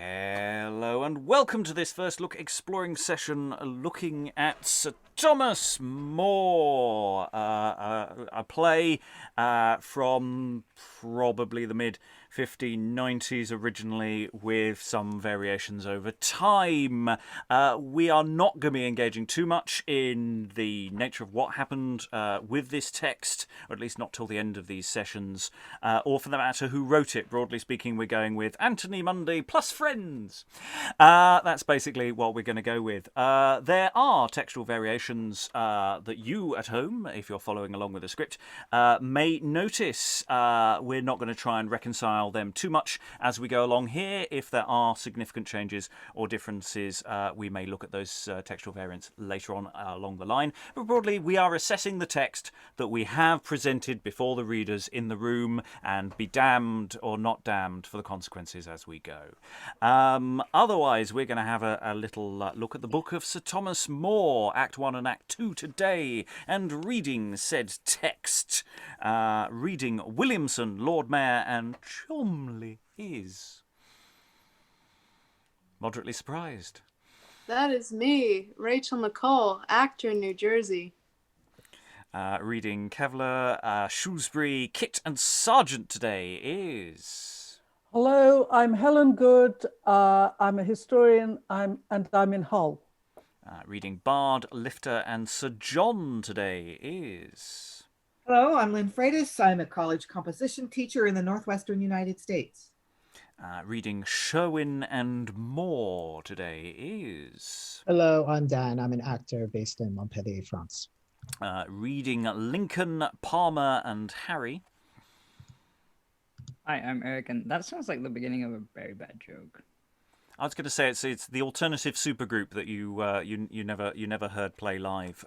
Hello and welcome to this first look exploring session looking at Sir Thomas More, a play from probably the mid-1590s originally with some variations over time. We are not going to be engaging too much in the nature of what happened with this text, or at least not till the end of these sessions, or for the matter who wrote it. Broadly speaking, we're going with Anthony Munday plus friends. That's basically what we're going to go with. There are textual variations that you at home, if you're following along with the script, may notice. We're not going to try and reconcile them too much as we go along here. If there are significant changes or differences, we may look at those textual variants later on along the line. But broadly, we are assessing the text that we have presented before the readers in the room, and be damned or not damned for the consequences as we go. Otherwise, we're going to have a little look at the book of Sir Thomas More, Act 1 and Act 2 today, and reading said text. Reading Williamson, Lord Mayor, and Cholmley is... Moderately surprised. That is me, Rachael Nicole, actor in New Jersey. Reading Caveler, Shrewsbury, Kit and Sergeant today is... Hello, I'm Helen Good. I'm a historian, and I'm in Hull. Reading Bard, Lifter, and Sir John today is... Hello, I'm Lynn Freitas. I'm a college composition teacher in the Northwestern United States. Reading Sherwin and More today is... Hello, I'm Dan. I'm an actor based in Montpellier, France. Reading Lincoln, Palmer, and Harry. Hi, I'm Eric, and that sounds like the beginning of a very bad joke. I was going to say it's the alternative supergroup that you never heard play live.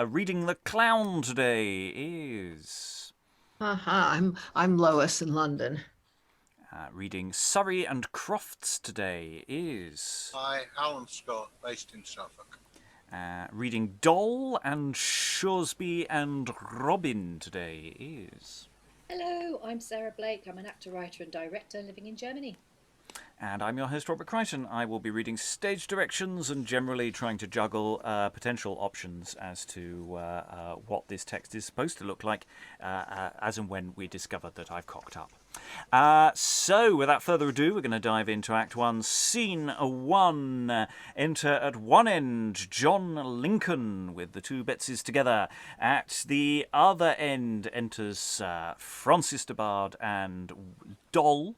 Reading The Clown today is... I'm Lois in London. Reading Surrey and Crofts today is... Hi, Helen Scott, based in Suffolk. Reading Doll and Sherwin and Robin today is... Hello, I'm Sarah Blake. I'm an actor, writer and director living in Germany. And I'm your host, Robert Crighton. I will be reading stage directions and generally trying to juggle potential options as to what this text is supposed to look like as and when we discover that I've cocked up. So, without further ado, we're going to dive into Act 1, Scene 1. Enter at one end John Lincoln with the two Betsy's together. At the other end enters Francis de Bard and Doll,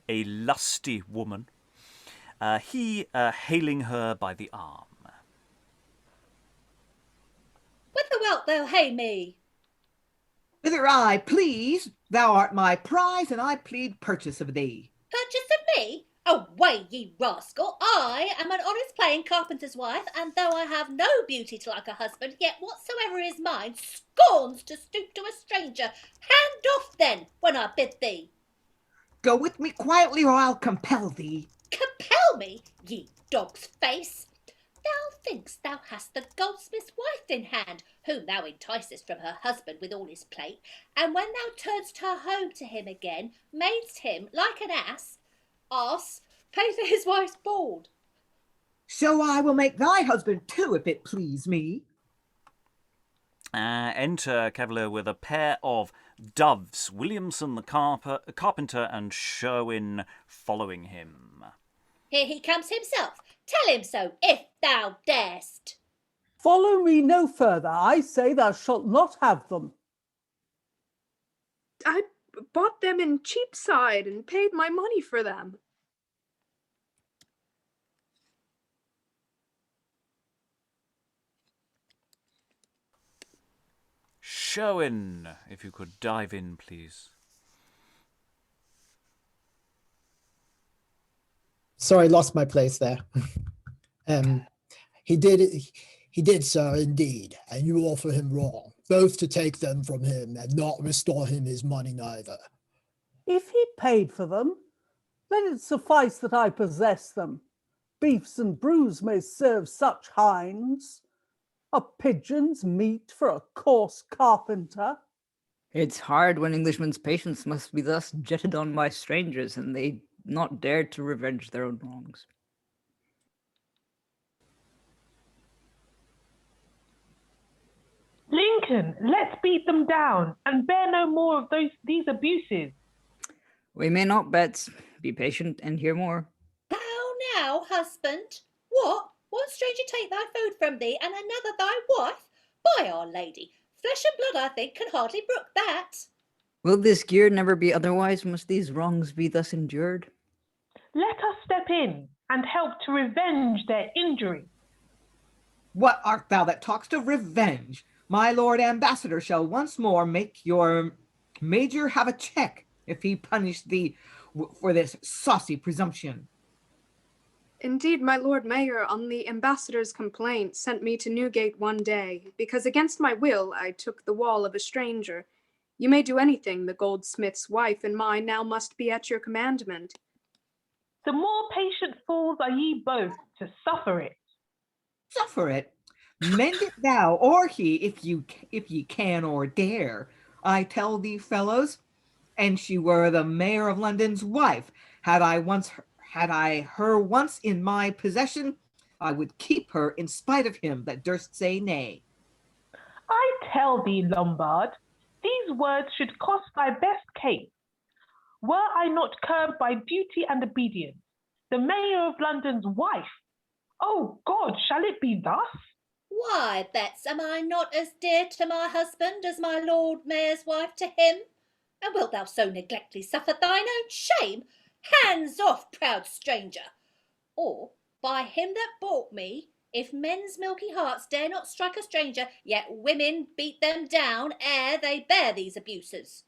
a lusty woman, he hailing her by the arm. Whither wilt thou hae me? Whither I please, thou art my prize, and I plead purchase of thee. Purchase of me? Away, ye rascal! I am an honest plain carpenter's wife, and though I have no beauty to like a husband, yet whatsoever is mine scorns to stoop to a stranger. Hand off then, when I bid thee. Go with me quietly, or I'll compel thee. Compel me, ye dog's face! Thou think'st thou hast the goldsmith's wife in hand, whom thou enticest from her husband with all his plate, and when thou turn'st her home to him again, madest him, like an ass, pay for his wife's board. So I will make thy husband too, if it please me. Enter Caveler with a pair of doves, Williamson the carpenter and Sherwin following him. Here he comes himself. Tell him so, if thou darest. Follow me no further. I say thou shalt not have them. I bought them in Cheapside and paid my money for them. Sherwin, if you could dive in, please. Sorry, lost my place there. He did, sir, indeed, and you offer him wrong, both to take them from him and not restore him his money neither. If he paid for them, let it suffice that I possess them. Beefs and brews may serve such hinds. A pigeon's meat for a coarse carpenter. It's hard when Englishmen's patience must be thus jetted on by strangers, and they not dare to revenge their own wrongs. Lincoln, let's beat them down and bear no more of these abuses. We may not, Bets. Be patient and hear more. How now, husband? What? One stranger take thy food from thee, and another thy wife? By Our Lady, flesh and blood, I think, can hardly brook that. Will this gear never be otherwise? Must these wrongs be thus endured? Let us step in and help to revenge their injury. What art thou that talkst of revenge? My lord ambassador shall once more make your major have a check if he punish thee for this saucy presumption. Indeed, my Lord Mayor, on the ambassador's complaint, sent me to Newgate one day, because against my will I took the wall of a stranger. You may do anything, the goldsmith's wife and mine now must be at your commandment. The more patient fools are ye both to suffer it. Suffer it? Mend it thou or he, if ye can or dare. I tell thee, fellows, and she were the mayor of London's wife, had I her once in my possession, I would keep her in spite of him that durst say nay. I tell thee, Lombard, these words should cost thy best case. Were I not curbed by duty and obedience, the mayor of London's wife? Oh God, shall it be thus? Why, Bets, am I not as dear to my husband as my Lord Mayor's wife to him? And wilt thou so neglectly suffer thine own shame? Hands off, proud stranger! Or, by him that bought me, if men's milky hearts dare not strike a stranger, yet women beat them down ere they bear these abuses.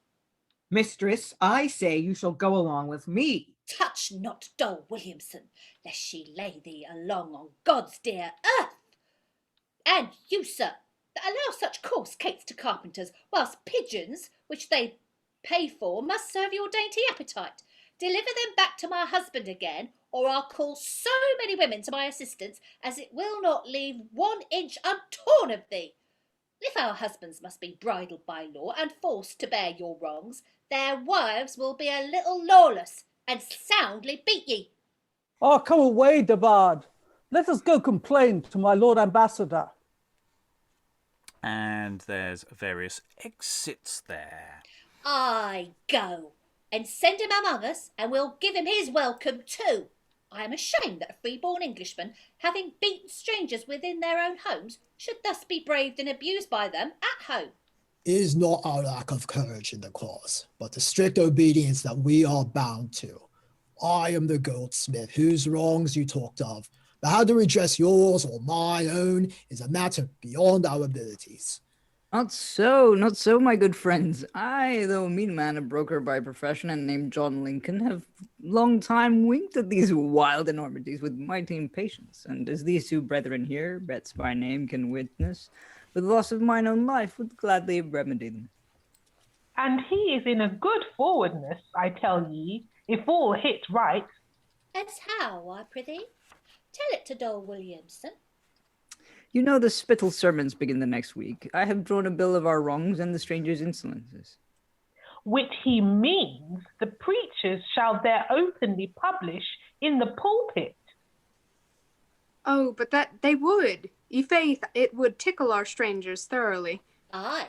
Mistress, I say you shall go along with me. Touch not dull Williamson, lest she lay thee along on God's dear earth. And you, sir, that allow such coarse cates to carpenters, whilst pigeons, which they pay for, must serve your dainty appetite. Deliver them back to my husband again, or I'll call so many women to my assistance as it will not leave 1 inch untorn of thee. If our husbands must be bridled by law and forced to bear your wrongs, their wives will be a little lawless and soundly beat ye. Oh, come away, Debard. Let us go complain to my Lord Ambassador. And there's various exits there. I go, and send him among us, and we'll give him his welcome too. I am ashamed that a free-born Englishman, having beaten strangers within their own homes, should thus be braved and abused by them at home. It is not our lack of courage in the cause, but the strict obedience that we are bound to. I am the goldsmith whose wrongs you talked of, but how to redress yours or my own is a matter beyond our abilities. Not so, my good friends. I, though a mean man, a broker by profession, and named John Lincoln, have long time winked at these wild enormities with mighty impatience, and as these two brethren here, Bets by name, can witness, with the loss of mine own life, would gladly remedy them. And he is in a good forwardness, I tell ye, if all hit right. As how, I prithee? Tell it to dull Williamson. You know the spittle sermons begin the next week. I have drawn a bill of our wrongs and the stranger's insolences. Which he means the preachers shall there openly publish in the pulpit. Oh, but that they would. I'faith, it would tickle our strangers thoroughly. Aye,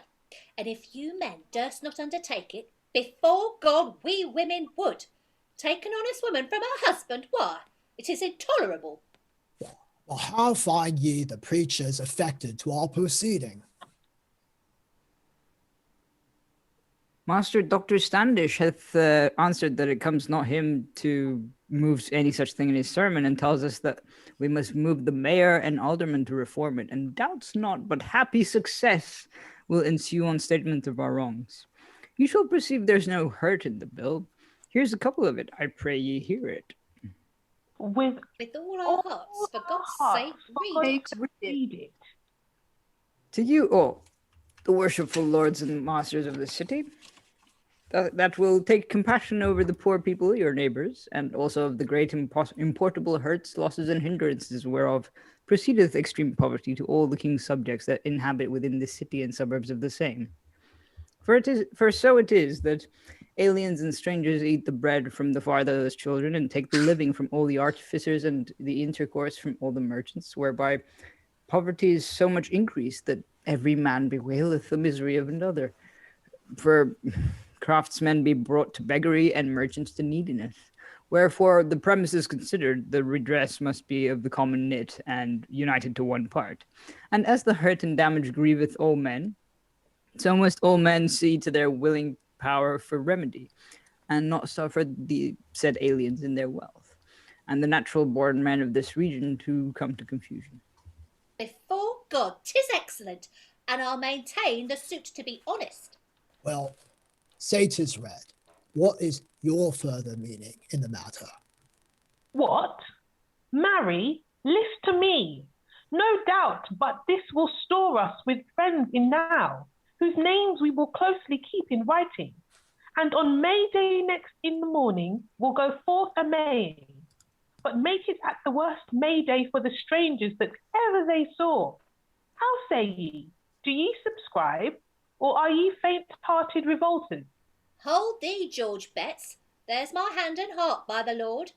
and if you men durst not undertake it, before God we women would. Take an honest woman from her husband, why, it is intolerable. Well, how find ye the preachers affected to our proceeding? Master Dr. Standish hath answered that it comes not him to move any such thing in his sermon, and tells us that we must move the mayor and aldermen to reform it, and doubts not but happy success will ensue on statement of our wrongs. You shall perceive there's no hurt in the bill. Here's a couple of it, I pray ye hear it. With all our hearts, for God's sake, read it. To you, the worshipful lords and masters of the city, that will take compassion over the poor people, your neighbours, and also of the great importable hurts, losses, and hindrances whereof proceedeth extreme poverty to all the king's subjects that inhabit within the city and suburbs of the same. For so it is that Aliens and strangers eat the bread from the fatherless children and take the living from all the artificers and the intercourse from all the merchants, whereby poverty is so much increased that every man bewaileth the misery of another. For craftsmen be brought to beggary and merchants to neediness. Wherefore, the premises considered, the redress must be of the common knit and united to one part. And as the hurt and damage grieveth all men, so must all men see to their willing power for remedy, and not suffer the said aliens in their wealth, and the natural born men of this region to come to confusion. Before God, 'tis excellent, and I'll maintain the suit to be honest. Well, say 'tis read. What is your further meaning in the matter? What? Marry, list to me. No doubt, but this will store us with friends enow, whose names we will closely keep in writing. And on May Day next in the morning, we'll go forth a-Maying. But make it at the worst May Day for the strangers that ever they saw. How say ye? Do ye subscribe, or are ye faint-hearted revolters? Hold thee, George Betts. There's my hand and heart, by the Lord.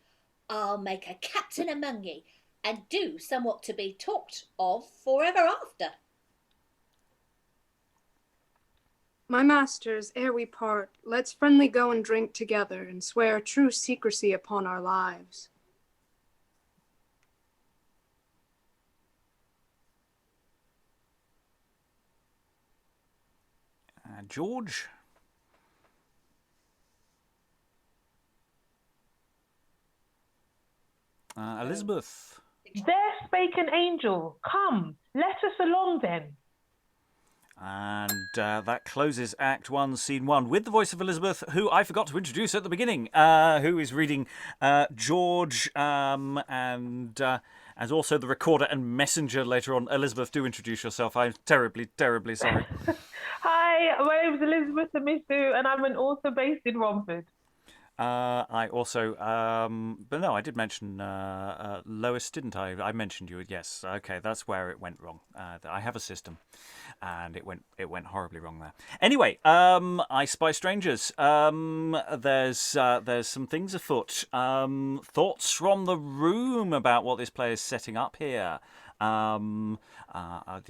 I'll make a captain among ye, and do somewhat to be talked of for ever after. My masters, ere we part, let's friendly go and drink together, and swear true secrecy upon our lives. George? Elizabeth? There spake an angel. Come, let us along then. And that closes Act 1, Scene 1, with the voice of Elizabeth, who I forgot to introduce at the beginning, who is reading George, and as also the recorder and messenger later on. Elizabeth, do introduce yourself. I'm terribly, terribly sorry. Hi, my name is Elizabeth Amisu, and I'm an author based in Romford. I also, but no, I did mention Lois, didn't I? I mentioned you. Yes. Okay, that's where it went wrong. I have a system, and it went horribly wrong there. Anyway, I Spy Strangers. There's some things afoot. Thoughts from the room about what this play is setting up here. The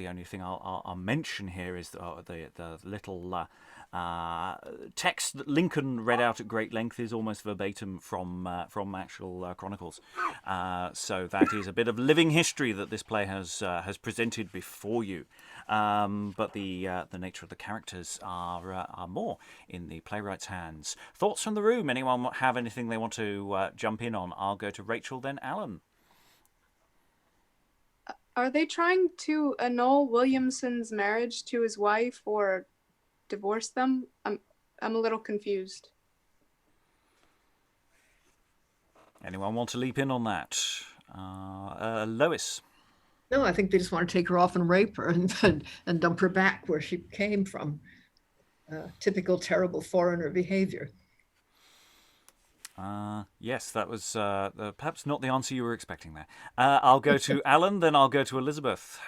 only thing I'll mention here is the little text that Lincoln read out at great length is almost verbatim from actual chronicles. So that is a bit of living history that this play has presented before you. But the nature of the characters are more in the playwright's hands. Thoughts from the room? Anyone have anything they want to jump in on? I'll go to Rachael, then Alan. Are they trying to annul Williamson's marriage to his wife or divorce them? I'm a little confused. Anyone want to leap in on that? Lois? No, I think they just want to take her off and rape her and dump her back where she came from. Typical terrible foreigner behavior. Yes, that was perhaps not the answer you were expecting there. I'll go to Alan, then I'll go to Elizabeth.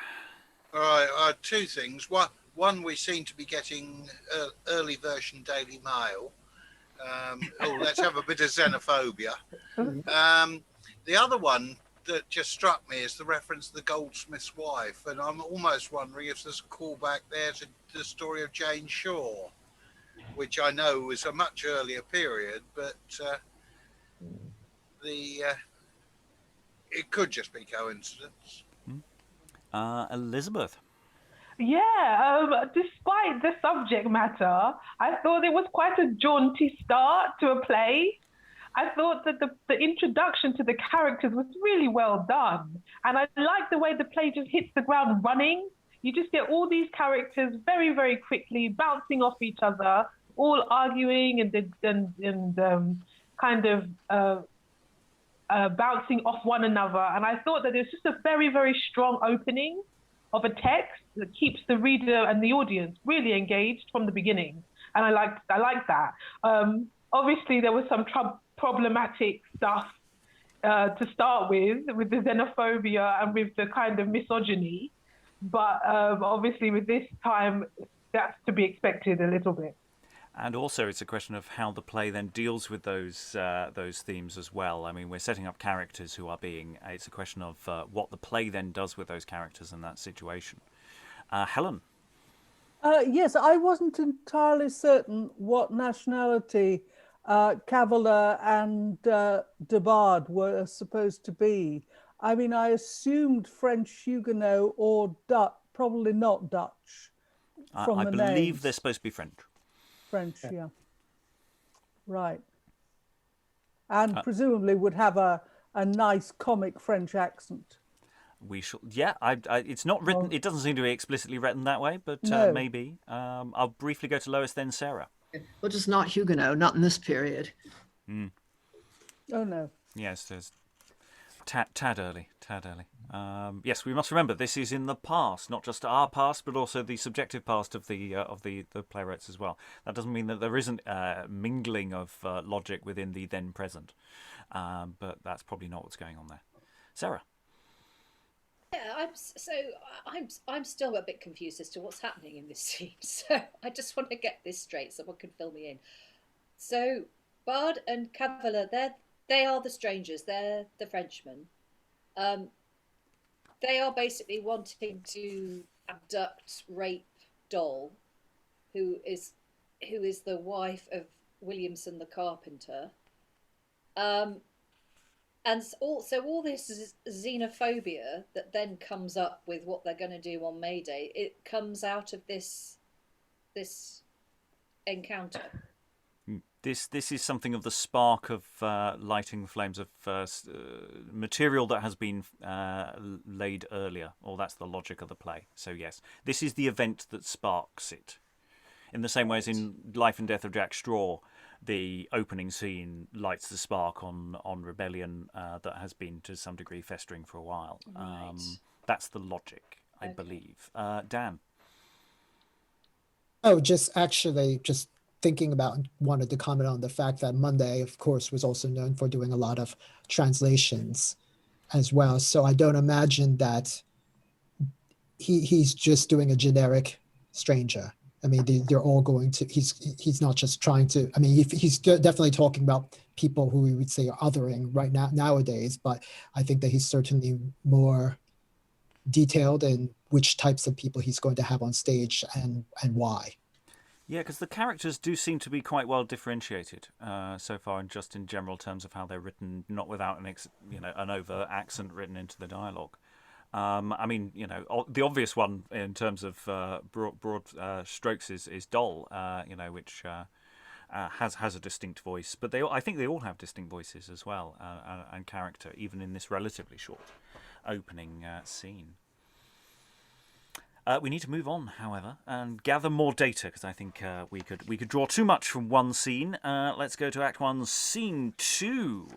All right, two things. One, we seem to be getting early version Daily Mail. Let's have a bit of xenophobia. The other one that just struck me is the reference to the goldsmith's wife, and I'm almost wondering if there's a callback there to the story of Jane Shaw, which I know was a much earlier period, but it could just be coincidence. Elizabeth? Yeah, despite the subject matter, I thought it was quite a jaunty start to a play. I thought that the introduction to the characters was really well done. And I like the way the play just hits the ground running. You just get all these characters very, very quickly bouncing off each other, all arguing and kind of bouncing off one another. And I thought that it was just a very, very strong opening of a text that keeps the reader and the audience really engaged from the beginning. And I like that. Obviously, there was some problematic stuff to start with the xenophobia and with the kind of misogyny. But obviously, with this time, that's to be expected a little bit. And also, it's a question of how the play then deals with those themes as well. I mean, we're setting up characters who are being. It's a question of what the play then does with those characters in that situation. Helen. Yes, I wasn't entirely certain what nationality Caveler and Debard were supposed to be. I mean, I assumed French Huguenot or Dutch, probably not Dutch. From I the believe names. they're supposed to be French. French, yeah. Right. And presumably would have a nice comic French accent. We shall. Yeah, it's not written. It doesn't seem to be explicitly written that way, but No. maybe. I'll briefly go to Lois, then Sarah. Well, just not Huguenot, not in this period. Oh, no. Yes, there's tad early. Yes, we must remember this is in the past, not just our past, but also the subjective past of the playwrights as well. That doesn't mean that there isn't mingling of logic within the then present, but that's probably not what's going on there. Sarah. Yeah, I'm still a bit confused as to what's happening in this scene. So I just want to get this straight. Someone can fill me in. So Bard and Caveler, they are the strangers. They're the Frenchmen. They are basically wanting to abduct, rape Doll, who is the wife of Williamson the carpenter. And also all this xenophobia that then comes up with what they're going to do on May Day, it comes out of this encounter. This is something of the spark of lighting flames of material that has been laid earlier, or that's the logic of the play. So yes, this is the event that sparks it. In the same way as in Life and Death of Jack Straw, the opening scene lights the spark on rebellion that has been to some degree festering for a while. Right. That's the logic, I believe. Dan? Oh, just thinking about, wanted to comment on the fact that Munday, of course, was also known for doing a lot of translations as well. So I don't imagine that he's just doing a generic stranger. I mean, they're all going to, he's not just trying to, I mean, he's definitely talking about people who we would say are othering right now nowadays, but I think that he's certainly more detailed in which types of people he's going to have on stage and why. Yeah, because the characters do seem to be quite well differentiated so far, and just in general terms of how they're written, not without an overt accent written into the dialogue. I mean, the obvious one in terms of broad strokes is Doll, which has a distinct voice, but I think they all have distinct voices as well, and character, even in this relatively short opening scene. We need to move on, however, and gather more data, because I think we could draw too much from one scene. Let's go to Act 1, Scene 2.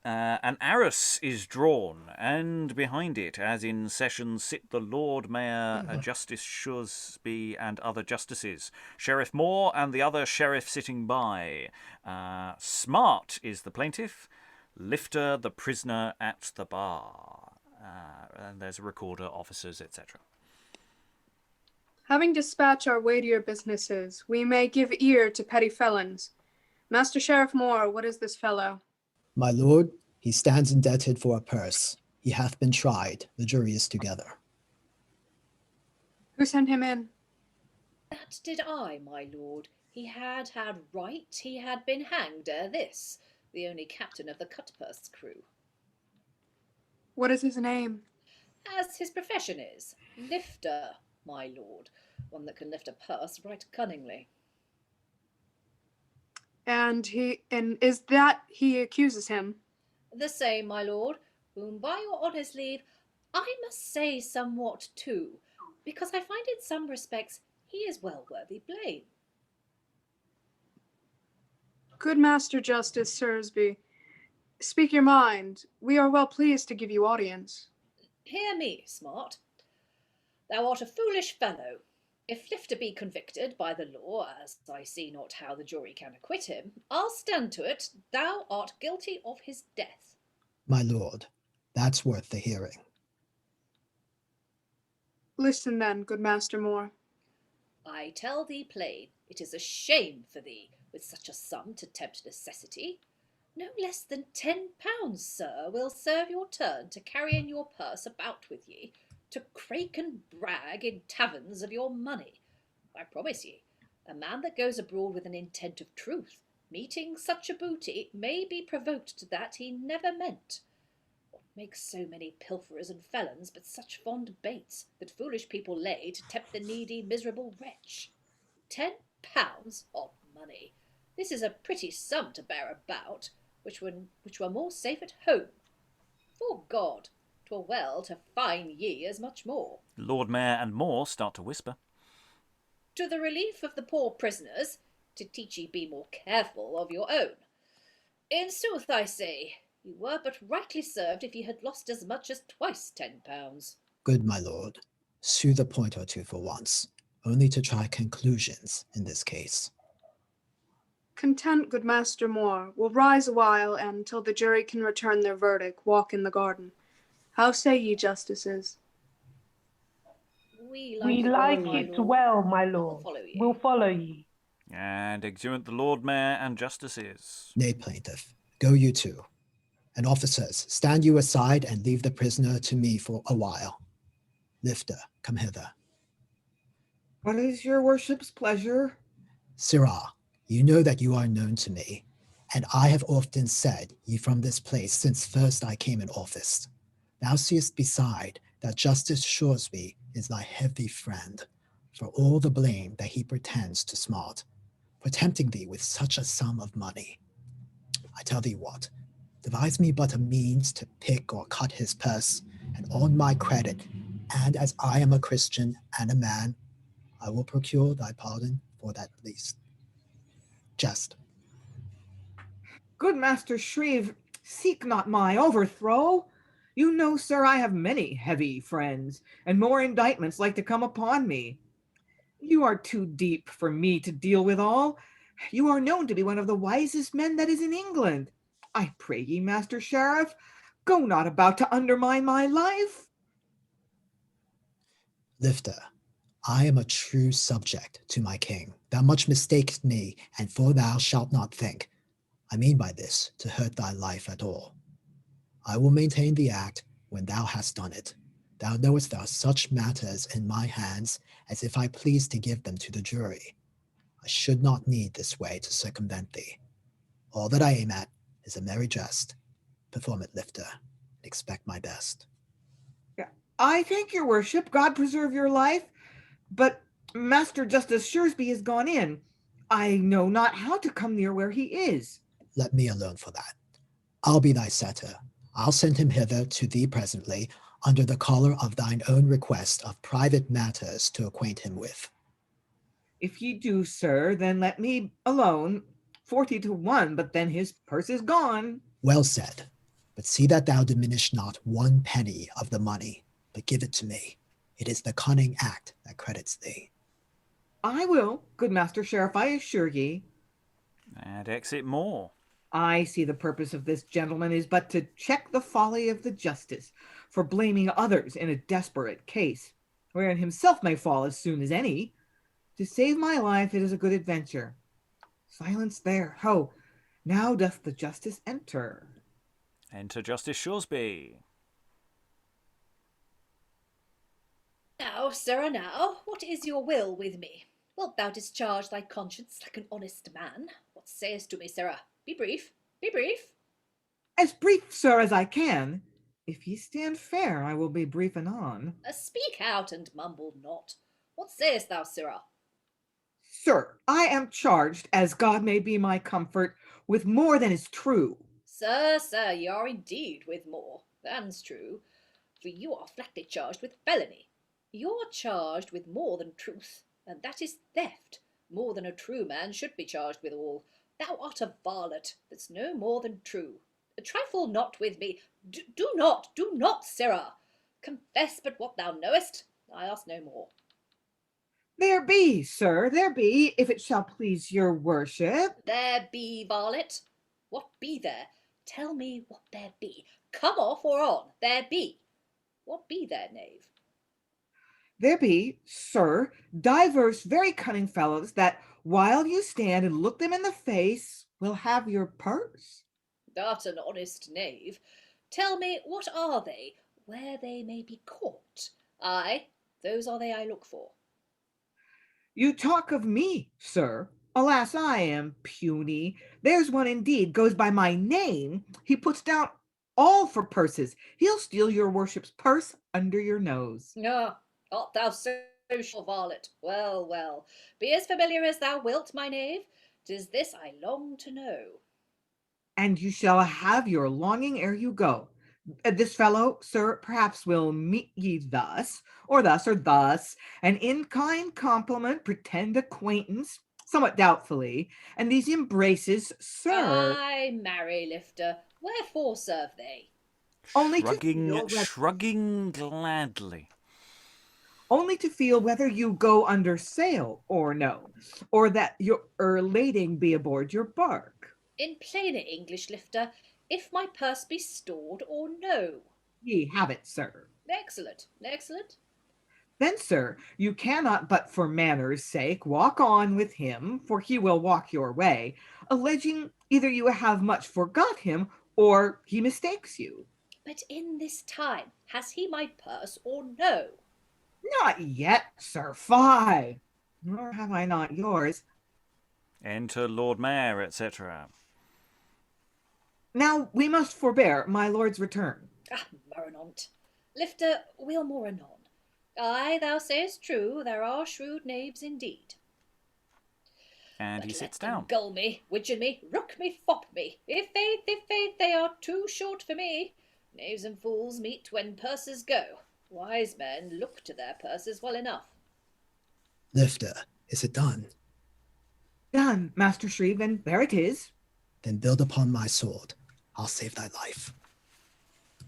An arras is drawn, and behind it, as in session, sit the Lord Mayor, Justice Suresby, and other justices. Sheriff Moore and the other sheriff sitting by. Smart is the plaintiff. Lifter, the prisoner at the bar. And there's a recorder, officers, etc. Having dispatched our weightier businesses, we may give ear to petty felons. Master Sheriff Moore, what is this fellow? My lord, he stands indebted for a purse. He hath been tried. The jury is together. Who sent him in? That did I, my lord. He had right, he had been hanged ere this, the only captain of the cutpurse crew. What is his name? As his profession is, lifter, my lord, one that can lift a purse right cunningly. And is that he accuses him? The same, my lord, whom by your honour's leave, I must say somewhat too, because I find in some respects he is well worthy blame. Good Master Justice Suresby, speak your mind. We are well pleased to give you audience. Hear me, Smart. Thou art a foolish fellow. If Lifter be convicted by the law, as I see not how the jury can acquit him, I'll stand to it, thou art guilty of his death. My lord, that's worth the hearing. Listen then, good Master Moore. I tell thee plain, It is a shame for thee, with such a sum to tempt necessity. No less than £10, sir, will serve your turn to carry in your purse about with ye, to crake and brag in taverns of your money. I promise ye, a man that goes abroad with an intent of truth, meeting such a booty, may be provoked to that he never meant. What makes so many pilferers and felons but such fond baits that foolish people lay to tempt the needy miserable wretch? £10 of money! This is a pretty sum to bear about, which were more safe at home. 'Fore God, 'twere well to fine ye as much more. Lord Mayor and more start to whisper. To the relief of the poor prisoners, to teach ye be more careful of your own. In sooth, I say, you were but rightly served if ye had lost as much as twice £10. Good, my lord. Soothe a point or two for once, only to try conclusions in this case. Content, good Master Moore, will rise a while, and till the jury can return their verdict, walk in the garden. How say ye, justices? We We like it well, my lord. We'll follow ye. And exeunt the Lord Mayor and justices. Nay, plaintiff, go you too. And officers, stand you aside and leave the prisoner to me for a while. Lifter, come hither. What is your worship's pleasure? Sirrah, you know that you are known to me, and I have often said ye from this place since first I came in office. Thou seest beside that Justice Shrewsbury is thy heavy friend, for all the blame that he pretends to smart, for tempting thee with such a sum of money. I tell thee what, devise me but a means to pick or cut his purse, and on my credit, and as I am a Christian and a man, I will procure thy pardon for that least. Jest. Good Master Shreve, seek not my overthrow. You know, sir, I have many heavy friends, and more indictments like to come upon me. You are too deep for me to deal with all. You are known to be one of the wisest men that is in England. I pray ye, Master Sheriff, go not about to undermine my life. Lifter, I am a true subject to my king. Thou much mistakest me, and for thou shalt not think, I mean by this, to hurt thy life at all. I will maintain the act when thou hast done it. Thou knowest there are such matters in my hands as if I pleased to give them to the jury. I should not need this way to circumvent thee. All that I aim at is a merry jest. Perform it, Lifter, and expect my best. I thank your worship, God preserve your life, but Master Justice Suresby is gone in. I know not how to come near where he is. Let me alone for that. I'll be thy setter. I'll send him hither to thee presently, under the collar of thine own request of private matters to acquaint him with. If ye do, sir, then let me alone. 40 to 1, but then his purse is gone. Well said, but see that thou diminish not 1 penny of the money, but give it to me. It is the cunning act that credits thee. I will, good Master Sheriff, I assure ye. And exit more. I see the purpose of this gentleman is but to check the folly of the justice for blaming others in a desperate case, wherein himself may fall as soon as any. To save my life it is a good adventure. Silence there. Ho, now doth the justice enter. Enter Justice Shrewsbury. Now, sirrah, now, what is your will with me? Wilt thou discharge thy conscience like an honest man? What sayest to me, sirrah? Be brief, be brief. As brief, sir, as I can. If ye stand fair, I will be brief anon. Speak out and mumble not. What sayest thou, sirrah? Sir, I am charged, as God may be my comfort, with more than is true. Sir, ye are indeed with more than's true, for you are flatly charged with felony. You're charged with more than truth, and that is theft. More than a true man should be charged with all. Thou art a varlet, that's no more than true. Trifle not with me. Do not, sirrah. Confess but what thou knowest. I ask no more. There be, sir, there be, if it shall please your worship. There be, varlet. What be there? Tell me what there be. Come off or on, there be. What be there, knave? There be, sir, divers very cunning fellows that, while you stand and look them in the face, will have your purse. That's an honest knave. Tell me, what are they, where they may be caught? Aye, those are they I look for. You talk of me, sir. Alas, I am puny. There's one indeed, goes by my name. He puts down all for purses. He'll steal your worship's purse under your nose. Ah, art thou so sure, varlet? Well, well, be as familiar as thou wilt, my knave. 'Tis this I long to know. And you shall have your longing ere you go. This fellow, sir, perhaps will meet ye thus, or thus, and in kind compliment pretend acquaintance, somewhat doubtfully, and these embraces, sir, Aye, marry, lifter, wherefore serve they? only Shrugging gladly. only to feel whether you go under sail or no, or that your lading be aboard your bark. In plainer English, lifter, if my purse be stored or no. Ye have it, sir. Excellent, excellent. Then, sir, you cannot but for manners' sake walk on with him, for he will walk your way, alleging either you have much forgot him, or he mistakes you. But in this time, has he my purse or no? Not yet, sir, fie, nor have I not yours. Enter Lord Mayor, etc. Now we must forbear my lord's return. Ah, Moranont. Lifter, we'll more anon. Aye, thou sayest true, there are shrewd knaves indeed. And But he sits let them down. gull me, widgeon me, rook me, fop me. If faith, they are too short for me. Knaves and fools meet when purses go. Wise men look to their purses well enough. Lifter, is it done? Done, Master Shreve, and there it is. Then build upon my sword. I'll save thy life.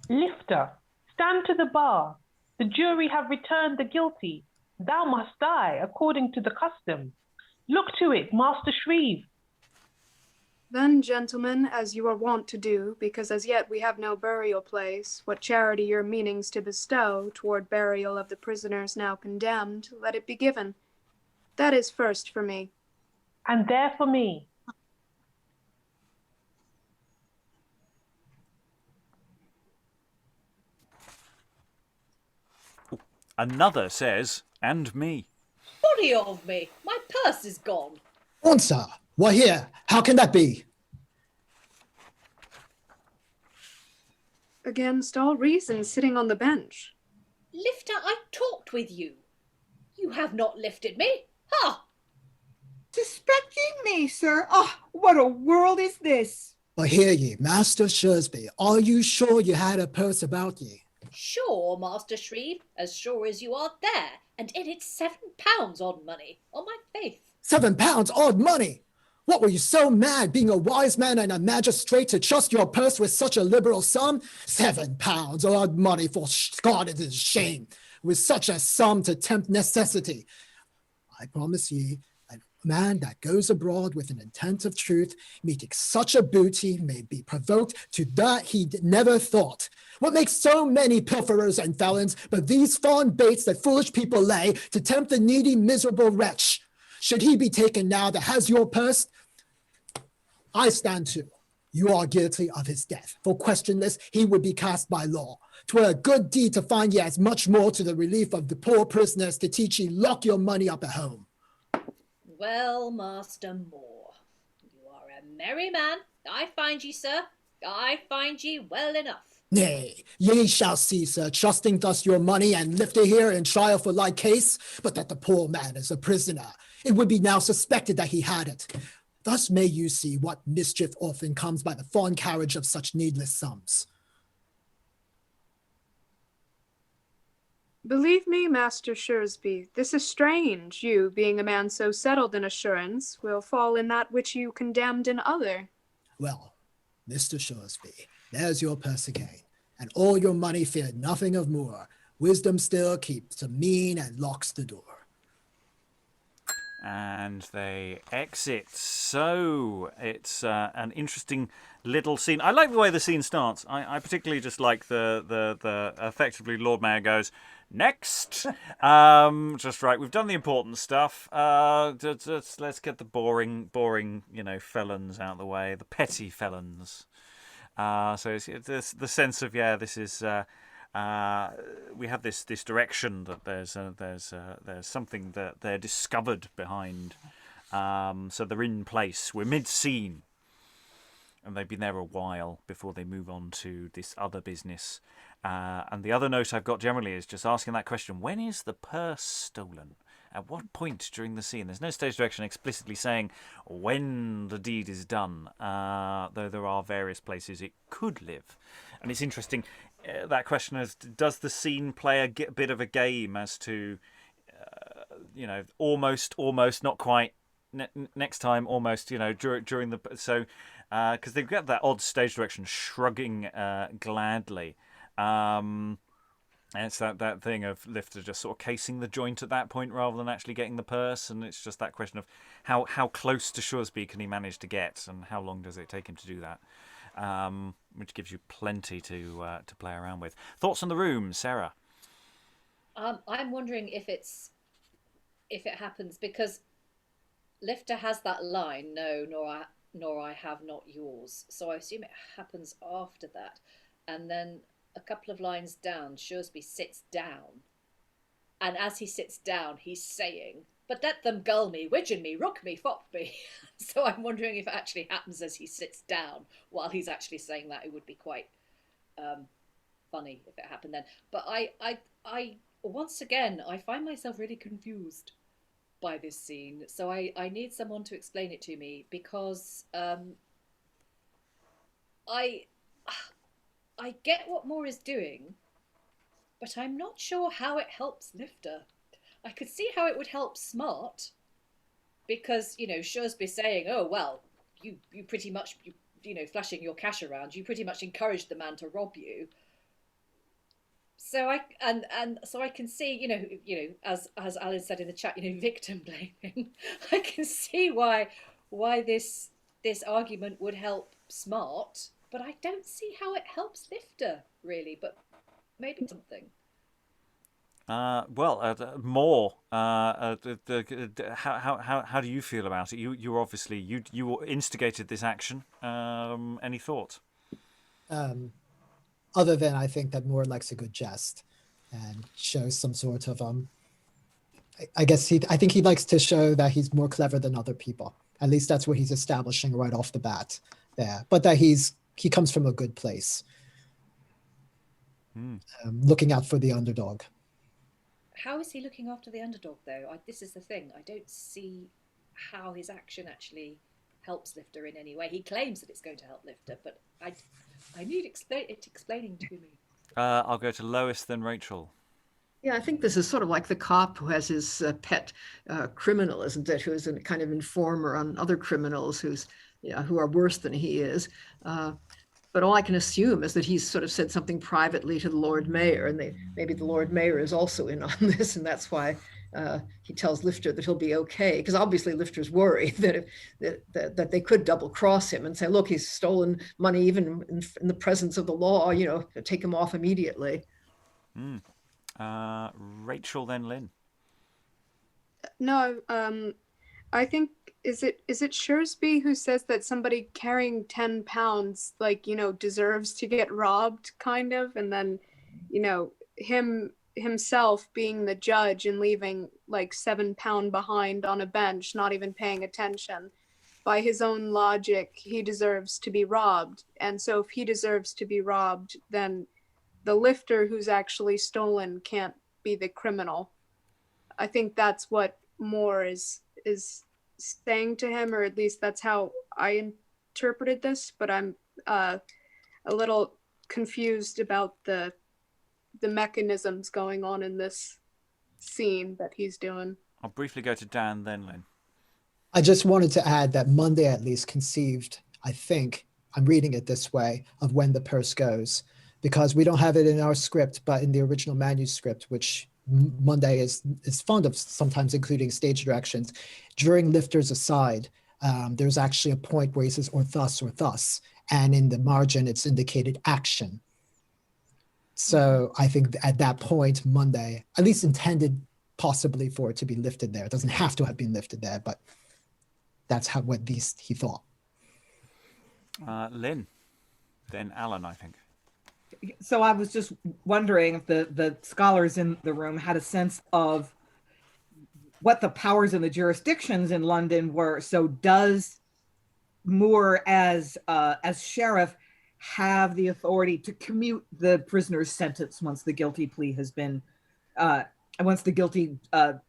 Lifter, stand to the bar. The jury have returned the guilty. Thou must die according to the custom. Look to it, Master Shreve. Then, gentlemen, as you are wont to do, because as yet we have no burial place, what charity your meanings to bestow toward burial of the prisoners now condemned, let it be given. That is first for me. And there for me. Another says, and me. Body of me, my purse is gone. Answer! Why here? How can that be? Against all reason, sitting on the bench. Lifter, I talked with you. You have not lifted me. Ha! Suspecting me, sir? Ah, what a world is this? But hear ye, Master Shrewsbury, are you sure you had a purse about ye? Sure, Master Shreve, as sure as you are there, and in it £7 odd money, on my faith. £7 odd money! What, were you so mad, being a wise man and a magistrate, to trust your purse with such a liberal sum? £7 odd money, for God, it is shame, with such a sum to tempt necessity. I promise ye, a man that goes abroad with an intent of truth, meeting such a booty, may be provoked to that he never thought. What makes so many pilferers and felons but these fond baits that foolish people lay to tempt the needy, miserable wretch? Should he be taken now that has your purse? I stand too. You are guilty of his death. For questionless, he would be cast by law. 'Twere a good deed to find ye as much more to the relief of the poor prisoners to teach ye lock your money up at home. Well, Master Moore, you are a merry man. I find ye, sir. I find ye well enough. Nay, ye shall see, sir, trusting thus your money and lifter here in trial for like case, but that the poor man is a prisoner. It would be now suspected that he had it. Thus may you see what mischief often comes by the fond carriage of such needless sums. Believe me, Master Suresby, this is strange. You, being a man so settled in assurance, will fall in that which you condemned in other. Well, Mr. Shrewsbury, there's your purse again, and all your money feared nothing of more. Wisdom still keeps the mean and locks the door. And they exit. So it's an interesting little scene. I like the way the scene starts. I particularly just like the effectively Lord Mayor goes, Next. Just right. We've done the important stuff. Let's get the boring, felons out of the way. The petty felons. So it's the sense of this is. We have this direction that there's something that they're discovered behind. So they're in place. We're mid-scene. And they've been there a while before they move on to this other business. And the other note I've got generally is just asking that question, when is the purse stolen? At what point during the scene? There's no stage direction explicitly saying when the deed is done, though there are various places it could live. And it's interesting, that question is, does the scene play a bit of a game as to, almost, not quite, next time, almost, during the... So... because they've got that odd stage direction, shrugging gladly. And it's that thing of Lifter just sort of casing the joint at that point rather than actually getting the purse. And it's just that question of how close to Shrewsbury can he manage to get, and how long does it take him to do that? Which gives you plenty to play around with. Thoughts on the room, Sarah? I'm wondering if it happens, because Lifter has that line, no, nor I have not yours. So I assume it happens after that. And then a couple of lines down, Shrewsbury sits down. And as he sits down, he's saying, but let them gull me, widgeon me, rook me, fop me. So I'm wondering if it actually happens as he sits down while he's actually saying that. It would be quite funny if it happened then. But I once again, I find myself really confused by this scene, so I need someone to explain it to me, because I get what Moore is doing, but I'm not sure how it helps Lifter. I could see how it would help Smart, because Shrewsbury saying, oh well, you pretty much flashing your cash around, you pretty much encouraged the man to rob you. So I can see, as Alan said in the chat, victim blaming. I can see why this argument would help Smart, but I don't see how it helps Lifter really. But maybe something. More. How do you feel about it? You obviously you instigated this action. Any thoughts? Other than I think that Moore likes a good jest and shows some sort of I think he likes to show that he's more clever than other people. At least that's what he's establishing right off the bat there. But that he comes from a good place, looking out for the underdog. How is he looking after the underdog, though? This is the thing. I don't see how his action actually helps Lifter in any way. He claims that it's going to help Lifter, but I need it explaining to me. I'll go to Lois, then Rachael. Yeah, I think this is sort of like the cop who has his pet criminal, isn't it? Who is a kind of informer on other criminals who are worse than he is. But all I can assume is that he's sort of said something privately to the Lord Mayor, and maybe the Lord Mayor is also in on this, and that's why he tells Lifter that he'll be okay. Because obviously Lifter's worried that they could double cross him and say, look, he's stolen money even in the presence of the law, take him off immediately. Rachael, then Lynn. No, I think is it Shrewsbury who says that somebody carrying 10 pounds deserves to get robbed, kind of, and then himself being the judge and leaving 7 pound behind on a bench, not even paying attention. By his own logic, he deserves to be robbed, and so if he deserves to be robbed, then the Lifter who's actually stolen can't be the criminal. I think that's what Moore is saying to him, or at least that's how I interpreted this, but I'm a little confused about the mechanisms going on in this scene that he's doing. I'll briefly go to Dan, then Lynn. I just wanted to add that Munday at least conceived, I think, I'm reading it this way, of when the purse goes, because we don't have it in our script, but in the original manuscript, which Munday is fond of sometimes including stage directions, during Lifter's aside, there's actually a point where he says, or thus, and in the margin, it's indicated action. So I think at that point, Munday at least intended possibly for it to be lifted there. It doesn't have to have been lifted there, but that's what least he thought. Lynn, then Alan, I think. So I was just wondering if the scholars in the room had a sense of what the powers and the jurisdictions in London were. So does Moore, as sheriff, have the authority to commute the prisoner's sentence once the guilty plea has been, once the guilty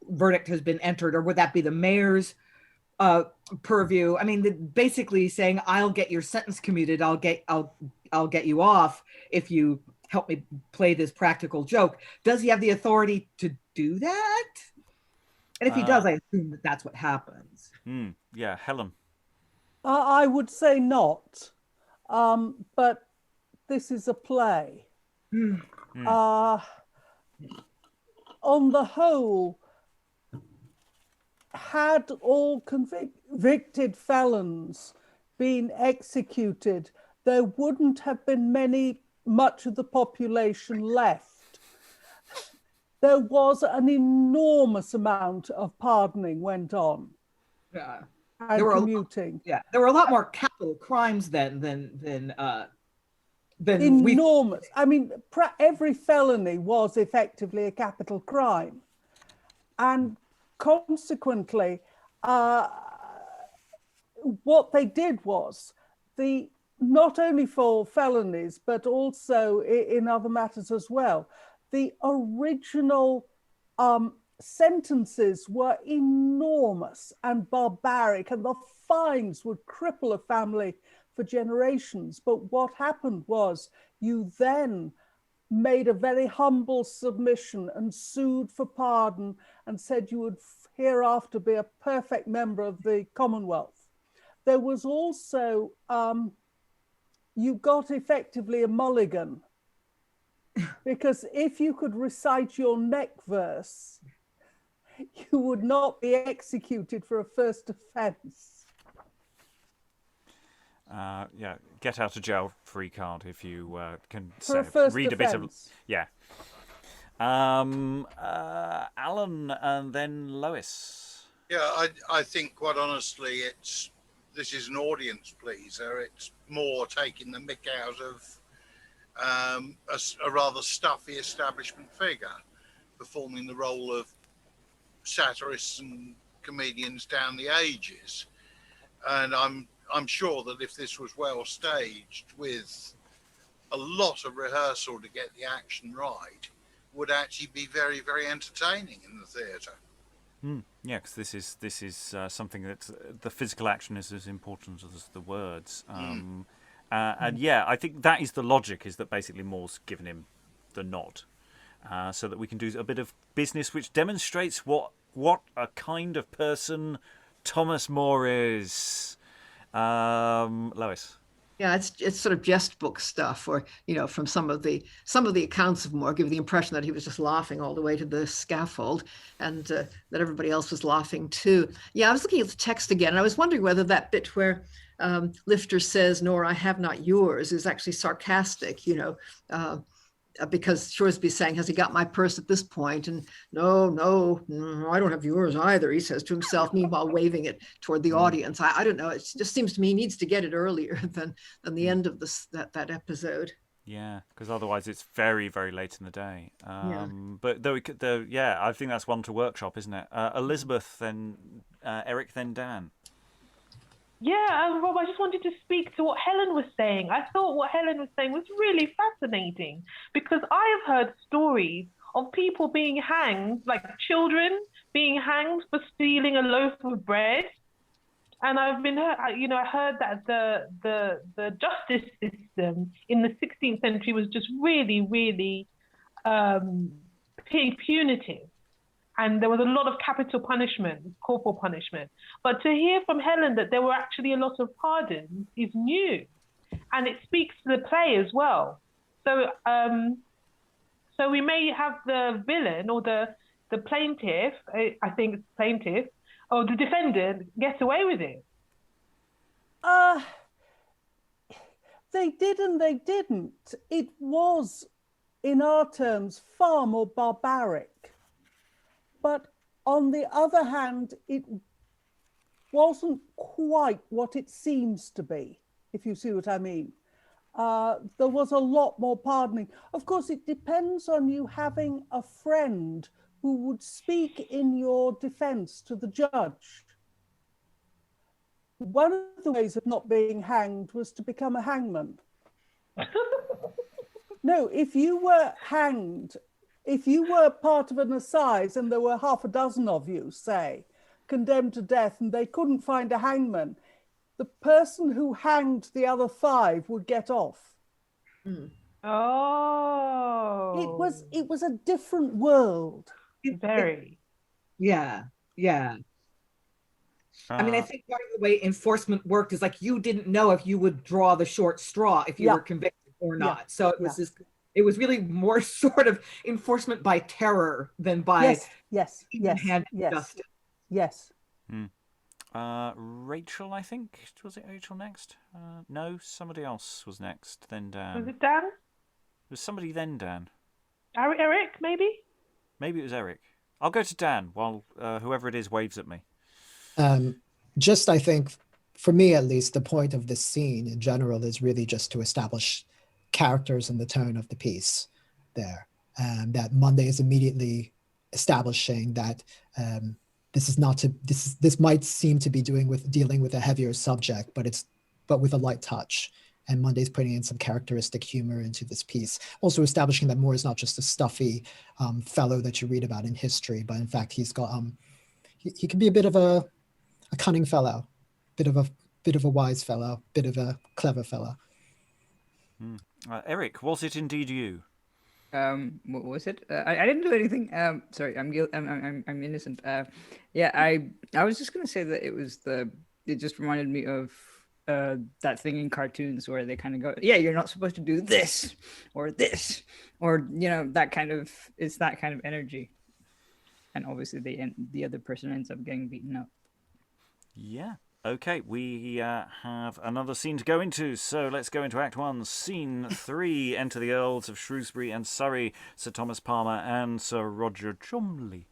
verdict has been entered, or would that be the mayor's purview? I mean, basically saying, "I'll get your sentence commuted. I'll get you off if you help me play this practical joke." Does he have the authority to do that? And if he does, I assume that that's what happens. Yeah, Helen. I would say not, but this is a play. On the whole, had all convicted felons been executed, there wouldn't have been much of the population left. There was an enormous amount of pardoning went on. Yeah. And commuting. There were a lot more capital crimes then than enormous. I mean, every felony was effectively a capital crime, and consequently, what they did was not only for felonies but also in other matters as well. The original sentences were enormous and barbaric, and the fines would cripple a family for generations. But what happened was you then made a very humble submission and sued for pardon and said you would hereafter be a perfect member of the Commonwealth. There was also, you got effectively a mulligan, because if you could recite your neck verse, you would not be executed for a first offence. Get out of jail free card if you can read a bit of. Yeah. Alan and then Lois. Yeah, I think quite honestly, this is an audience pleaser. It's more taking the mick out of a rather stuffy establishment figure, performing the role of satirists and comedians down the ages. And I'm sure that if this was well staged with a lot of rehearsal to get the action right, would actually be very, very entertaining in the theatre. Yeah, because this is something that the physical action is as important as the words. And yeah, I think that is the logic, is that basically Moore's given him the nod, so that we can do a bit of business which demonstrates what a kind of person Thomas More is. Lois. Yeah, it's sort of jest book stuff, or from some of the accounts of More give the impression that he was just laughing all the way to the scaffold, and that everybody else was laughing too. Yeah, I was looking at the text again, and I was wondering whether that bit where Lifter says, "Nor I have not yours," is actually sarcastic, because Suresby's saying, "Has he got my purse at this point?" And no, I don't have yours either, he says to himself, meanwhile waving it toward the audience. I don't know, it just seems to me he needs to get it earlier than the end of that episode. Yeah, because otherwise it's very, very late in the day. But I think that's one to workshop, isn't it? Elizabeth, then Eric, then Dan. Yeah, Rob, I just wanted to speak to what Helen was saying. I thought what Helen was saying was really fascinating, because I have heard stories of people being hanged, like children being hanged for stealing a loaf of bread. And I heard that the justice system in the 16th century was just really, really punitive. And there was a lot of capital punishment, corporal punishment. But to hear from Helen that there were actually a lot of pardons is new. And it speaks to the play as well. So so we may have the villain or the plaintiff, I think it's plaintiff, or the defendant get away with it. They did and they didn't. It was in our terms, far more barbaric. But on the other hand, it wasn't quite what it seems to be, if you see what I mean. There was a lot more pardoning. Of course, it depends on you having a friend who would speak in your defense to the judge. One of the ways of not being hanged was to become a hangman. No, if you were hanged, if you were part of an assize and there were half a dozen of you, say, condemned to death, and they couldn't find a hangman, the person who hanged the other 5 would get off. Oh. It was a different world. Very. Yeah. I mean, I think part of the way enforcement worked is like you didn't know if you would draw the short straw if you were convicted or not. So it was it was really more sort of enforcement by terror than by yes. justice. Yes. Rachael, I think. Was it Rachael next? No, somebody else was next, then Dan. Was it Dan? It was somebody, then Dan. Eric, maybe? Maybe it was Eric. I'll go to Dan while whoever it is waves at me. Just, I think, for me at least, the point of this scene in general is really just to establish characters and the tone of the piece there. That Munday is immediately establishing that this might seem to be dealing with a heavier subject, but with a light touch. And Munday's putting in some characteristic humor into this piece, also establishing that Moore is not just a stuffy fellow that you read about in history, but in fact he's got he can be a bit of a cunning fellow, bit of a wise fellow, bit of a clever fellow. Eric, was it indeed you? What was it? I didn't do anything. Sorry, I'm innocent. I was just gonna say that it just reminded me of that thing in cartoons where they kind of go, yeah, you're not supposed to do this, or that kind of, it's that kind of energy. And obviously the other person ends up getting beaten up. Yeah. Okay, we have another scene to go into, so let's go into Act 1, Scene 3. Enter the Earls of Shrewsbury and Surrey, Sir Thomas Palmer and Sir Roger Cholmley.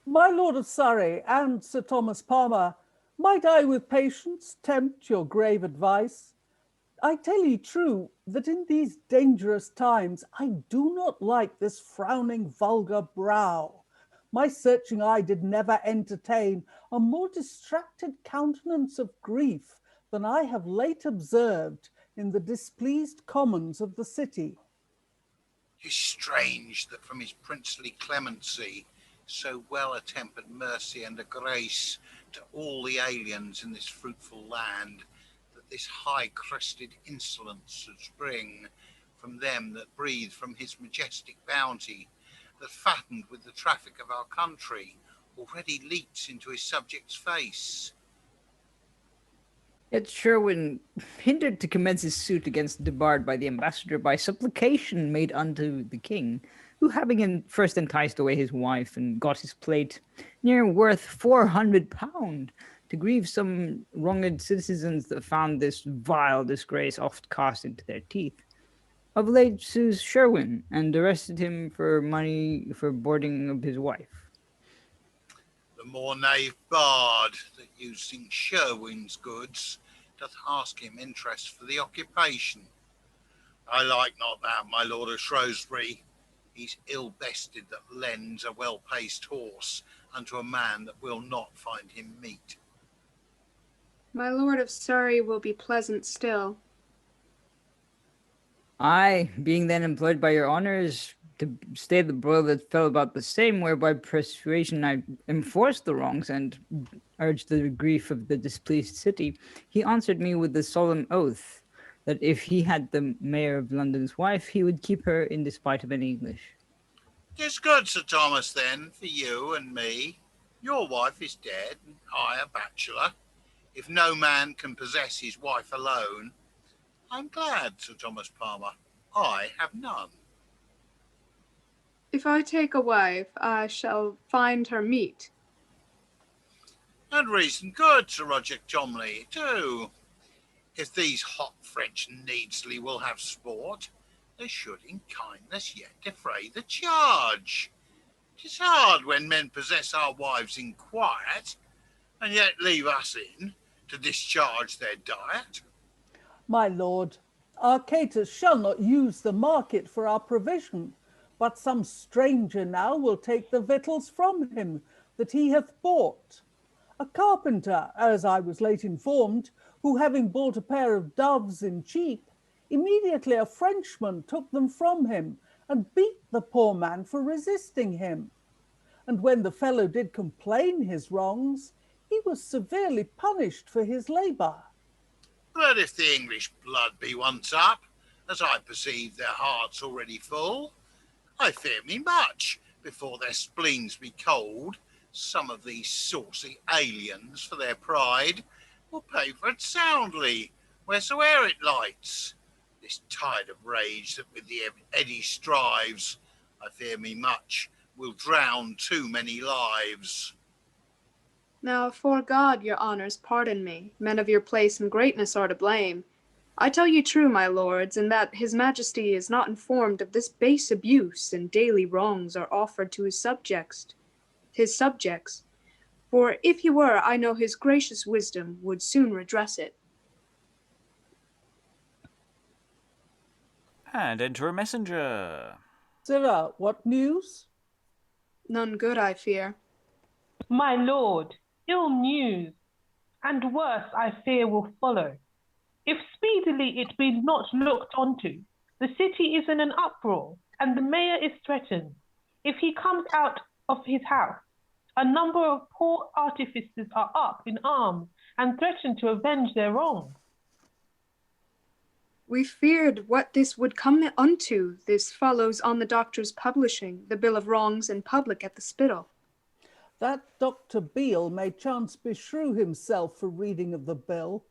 My Lord of Surrey and Sir Thomas Palmer, might I with patience tempt your grave advice? I tell ye true, that in these dangerous times I do not like this frowning vulgar brow. My searching eye did never entertain a more distracted countenance of grief than I have late observed in the displeased commons of the city. 'Tis strange that from his princely clemency, so well a tempered mercy and a grace to all the aliens in this fruitful land, this high-crested insolence should spring from them that breathe from his majestic bounty, that fattened with the traffic of our country, already leaps into his subject's face. Yet Sherwin, hindered to commence his suit against debarred by the ambassador by supplication made unto the king, who having first enticed away his wife and got his plate, near worth £400, to grieve some wronged citizens that found this vile disgrace oft cast into their teeth. Of late sues Sherwin, and arrested him for money for boarding of his wife. The more knave bard that using Sherwin's goods doth ask him interest for the occupation. I like not that, my lord of Shrewsbury. He's ill bested that lends a well-paced horse unto a man that will not find him meet. My Lord of Surrey will be pleasant still. I, being then employed by your honours to stay the broil that fell about the same, whereby persuasion I enforced the wrongs and urged the grief of the displeased city, he answered me with the solemn oath that if he had the mayor of London's wife, he would keep her in despite of any English. 'Tis good, Sir Thomas, then, for you and me. Your wife is dead, and I a bachelor. If no man can possess his wife alone, I'm glad, Sir Thomas Palmer, I have none. If I take a wife, I shall find her meet. And reason good, Sir Roger Cholmley, too. If these hot French Needsley will have sport, they should in kindness yet defray the charge. 'Tis hard when men possess our wives in quiet, and yet leave us in to discharge their diet. My lord, Archaetus shall not use the market for our provision, but some stranger now will take the victuals from him that he hath bought. A carpenter, as I was late informed, who having bought a pair of doves in cheap, immediately a Frenchman took them from him and beat the poor man for resisting him. And when the fellow did complain his wrongs, he was severely punished for his labour. But if the English blood be once up, as I perceive their hearts already full, I fear me much, before their spleens be cold, some of these saucy aliens for their pride will pay for it soundly, wheresoe'er it lights. This tide of rage that with the eddy strives, I fear me much, will drown too many lives. Now, fore God, your honours, pardon me. Men of your place and greatness are to blame. I tell you true, my lords, in that his majesty is not informed of this base abuse and daily wrongs are offered to his subjects. For if he were, I know his gracious wisdom would soon redress it. And enter a messenger. Sirrah, what news? None good, I fear. My lord, ill news, and worse I fear will follow. If speedily it be not looked onto, the city is in an uproar, and the mayor is threatened. If he comes out of his house, a number of poor artificers are up in arms and threaten to avenge their wrongs. We feared what this would come unto. This follows on the doctor's publishing the bill of wrongs in public at the Spittal. That Dr. Beale may chance beshrew himself for reading of the bill.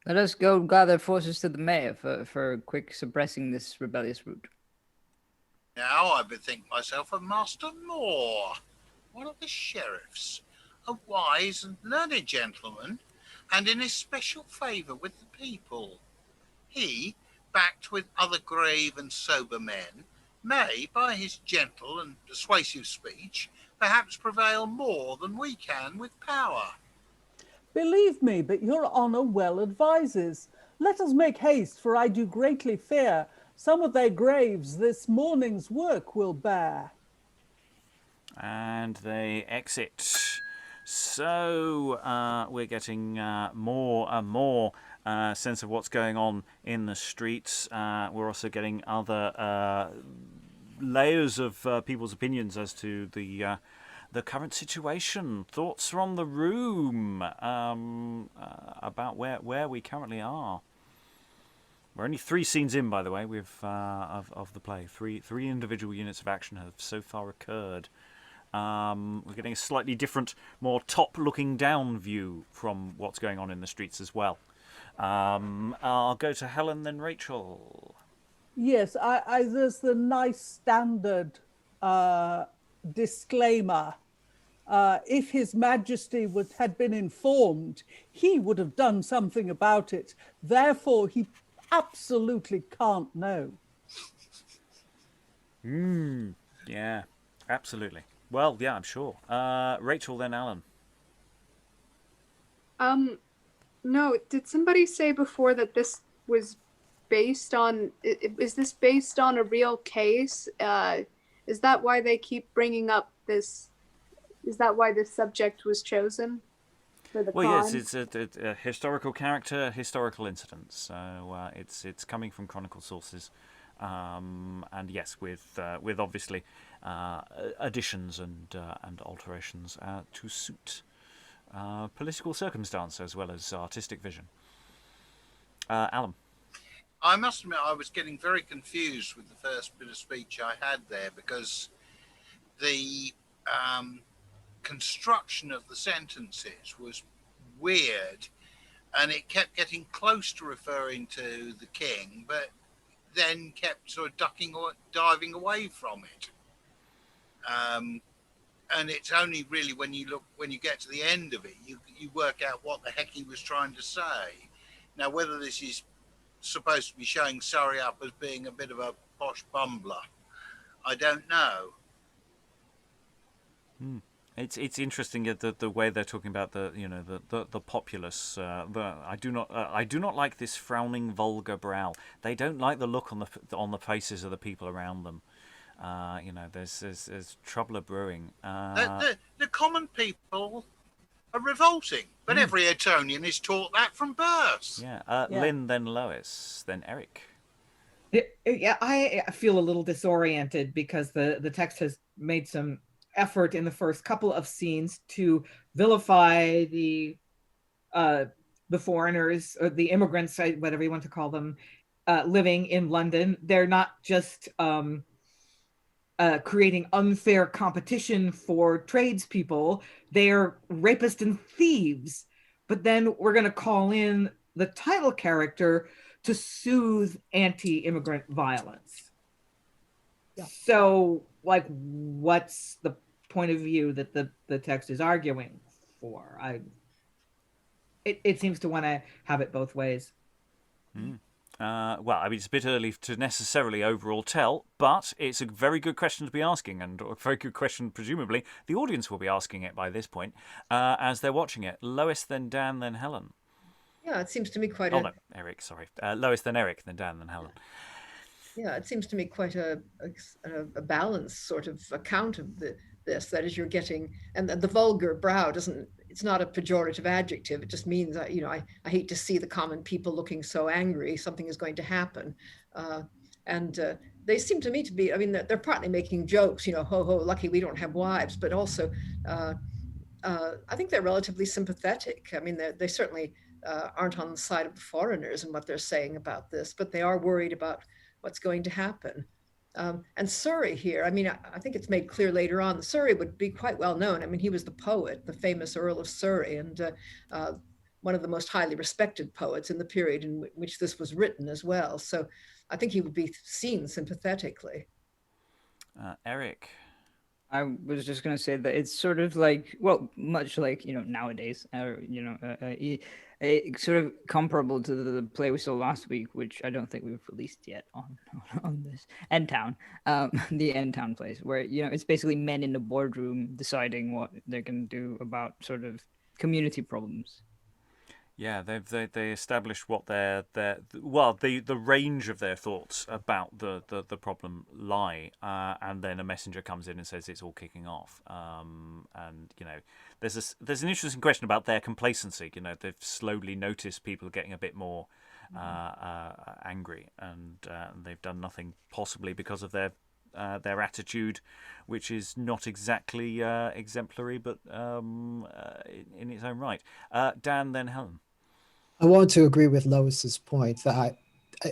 Let us go gather forces to the mayor for quick suppressing this rebellious root. Now I bethink myself of Master Moore, one of the sheriffs, a wise and learned gentleman, and in especial favour with the people. He, backed with other grave and sober men, may, by his gentle and persuasive speech, perhaps prevail more than we can with power. Believe me, but your honour well advises. Let us make haste, for I do greatly fear some of their graves this morning's work will bear. And they exit. So we're getting more and more sense of what's going on in the streets. We're also getting other layers of people's opinions as to the current situation. Thoughts from the room about where we currently are. We're only 3 scenes in, by the way, of the play. Three individual units of action have so far occurred. We're getting a slightly different, more top-looking down view from what's going on in the streets as well. I'll go to Helen, then Rachael. Yes, there's the nice standard disclaimer. If His Majesty had been informed, he would have done something about it. Therefore, he absolutely can't know. Yeah, absolutely. Well, yeah, I'm sure. Rachael, then Alan. No, did somebody say before that this was based on, is this based on a real case? Is that why they keep bringing up this, is that why this subject was chosen for the Well, con? yes, it's a historical character, historical incident. So it's coming from chronicle sources. And yes, with obviously additions and alterations to suit political circumstance as well as artistic vision. Alan. I must admit, I was getting very confused with the first bit of speech I had there, because the construction of the sentences was weird, and it kept getting close to referring to the king, but then kept sort of ducking or diving away from it. and it's only really when you get to the end of it, you work out what the heck he was trying to say. Now, whether this is supposed to be showing Surrey up as being a bit of a posh bumbler, I don't know. It's interesting the way they're talking about the populace. I do not like this frowning vulgar brow. They don't like the look on the faces of the people around them. There's trouble brewing. The common people are revolting, but every Etonian is taught that from birth. Yeah. Lynn, then Lois, then Eric. Yeah, I feel a little disoriented because the text has made some effort in the first couple of scenes to vilify the foreigners or the immigrants, whatever you want to call them, living in London. They're not just creating unfair competition for tradespeople. They're rapists and thieves. But then we're going to call in the title character to soothe anti-immigrant violence. Yeah. So, like, what's the point of view that the text is arguing for? It seems to want to have it both ways. Well, I mean, it's a bit early to necessarily overall tell, but it's a very good question to be asking, and a very good question, presumably, the audience will be asking it by this point as they're watching it. Lois, then Dan, then Helen. Yeah, it seems to me quite no, Eric, sorry. Lois, then Eric, then Dan, then Helen. Yeah, it seems to me quite a balanced sort of account of this. That is, you're getting, and the vulgar brow it's not a pejorative adjective. It just means that, I hate to see the common people looking so angry. Something is going to happen. And they seem to me to be, I mean, they're partly making jokes, ho, ho, lucky we don't have wives, but also I think they're relatively sympathetic. I mean, they certainly aren't on the side of the foreigners and what they're saying about this, but they are worried about what's going to happen. And Surrey here, I mean, I think it's made clear later on, Surrey would be quite well known. I mean, he was the poet, the famous Earl of Surrey, and one of the most highly respected poets in the period in which this was written as well. So I think he would be seen sympathetically. Eric? I was just going to say that it's sort of like, well, much like, nowadays, sort of comparable to the play we saw last week, which I don't think we've released yet on this, End Town, the End Town plays, where, it's basically men in the boardroom deciding what they're going to do about sort of community problems. Yeah, they established what the range of their thoughts about the problem lie, and then a messenger comes in and says it's all kicking off. And there's an interesting question about their complacency. They've slowly noticed people getting a bit more angry, and they've done nothing, possibly because of their attitude, which is not exactly exemplary, but in its own right. Dan, then Helen. I want to agree with Lois's point that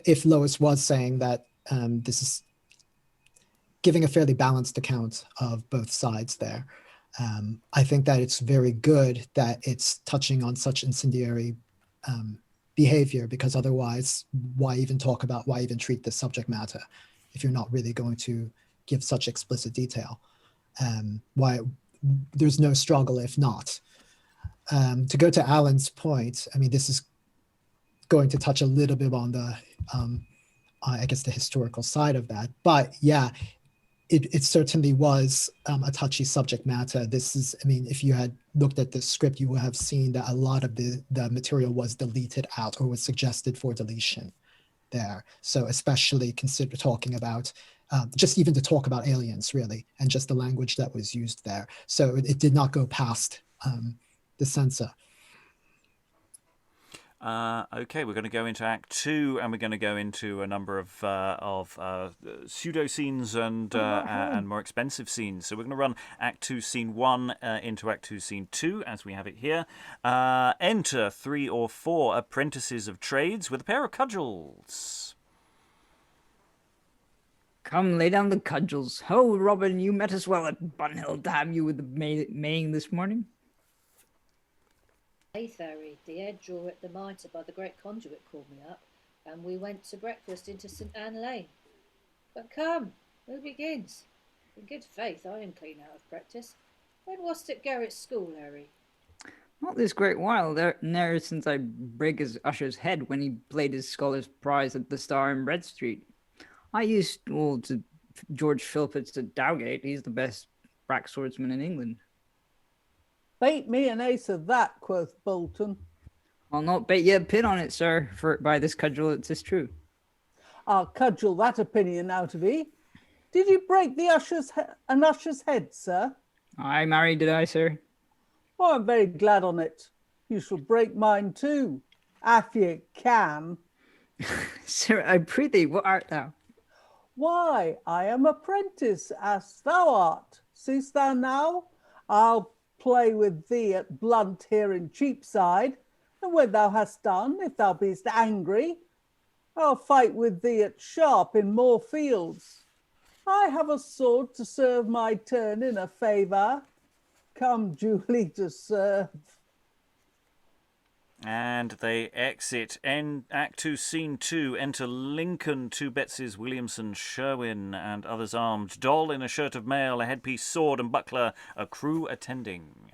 if Lois was saying that this is giving a fairly balanced account of both sides there, I think that it's very good that it's touching on such incendiary behavior, because otherwise, why even treat this subject matter if you're not really going to give such explicit detail? Why there's no struggle if not. To go to Alan's point, I mean, this is going to touch a little bit on the, I guess, the historical side of that. But yeah, it certainly was a touchy subject matter. This is, I mean, if you had looked at the script, you would have seen that a lot of the material was deleted out or was suggested for deletion there. So especially consider talking about, just even to talk about aliens, really, and just the language that was used there. So it did not go past the censor. Okay, we're going to go into Act 2, and we're going to go into a number of pseudo scenes and more expensive scenes. So we're going to run Act 2, Scene 1 into Act 2, Scene 2, as we have it here. Enter 3 or 4 apprentices of trades with a pair of cudgels. Come, lay down the cudgels. Ho, Robin, you met us well at Bunhill, damn you, with the maying this morning. Theory, the head drawer at the Mitre by the great conduit called me up, and we went to breakfast into St Anne Lane. But come, who begins? In good faith, I am clean out of practice. When wast it go at school, Harry? Not this great while, ne'er since I brake his usher's head when he played his scholar's prize at the Star in Bread Street. I used, to George Philpotts at Dowgate. He's the best brack swordsman in England. Bait me an ace of that, quoth Bolton. I'll not bet ye a pin on it, sir, for by this cudgel it is true. I'll cudgel that opinion out of ye. Did you break the an usher's head, sir? Aye, marry, did I, sir? Oh, I'm very glad on it. You shall break mine too, if ye can. Sir, I prithee, what art thou? Why, I am apprentice, as thou art. Seest thou now? I'll play with thee at blunt here in Cheapside, and when thou hast done, if thou beest angry, I'll fight with thee at sharp in more fields. I have a sword to serve my turn in a favour. Come duly to serve. And they exit. Act 2, Scene 2. Enter Lincoln, 2 Betsy's, Williamson, Sherwin, and others armed. Doll in a shirt of mail, a headpiece, sword and buckler, a crew attending.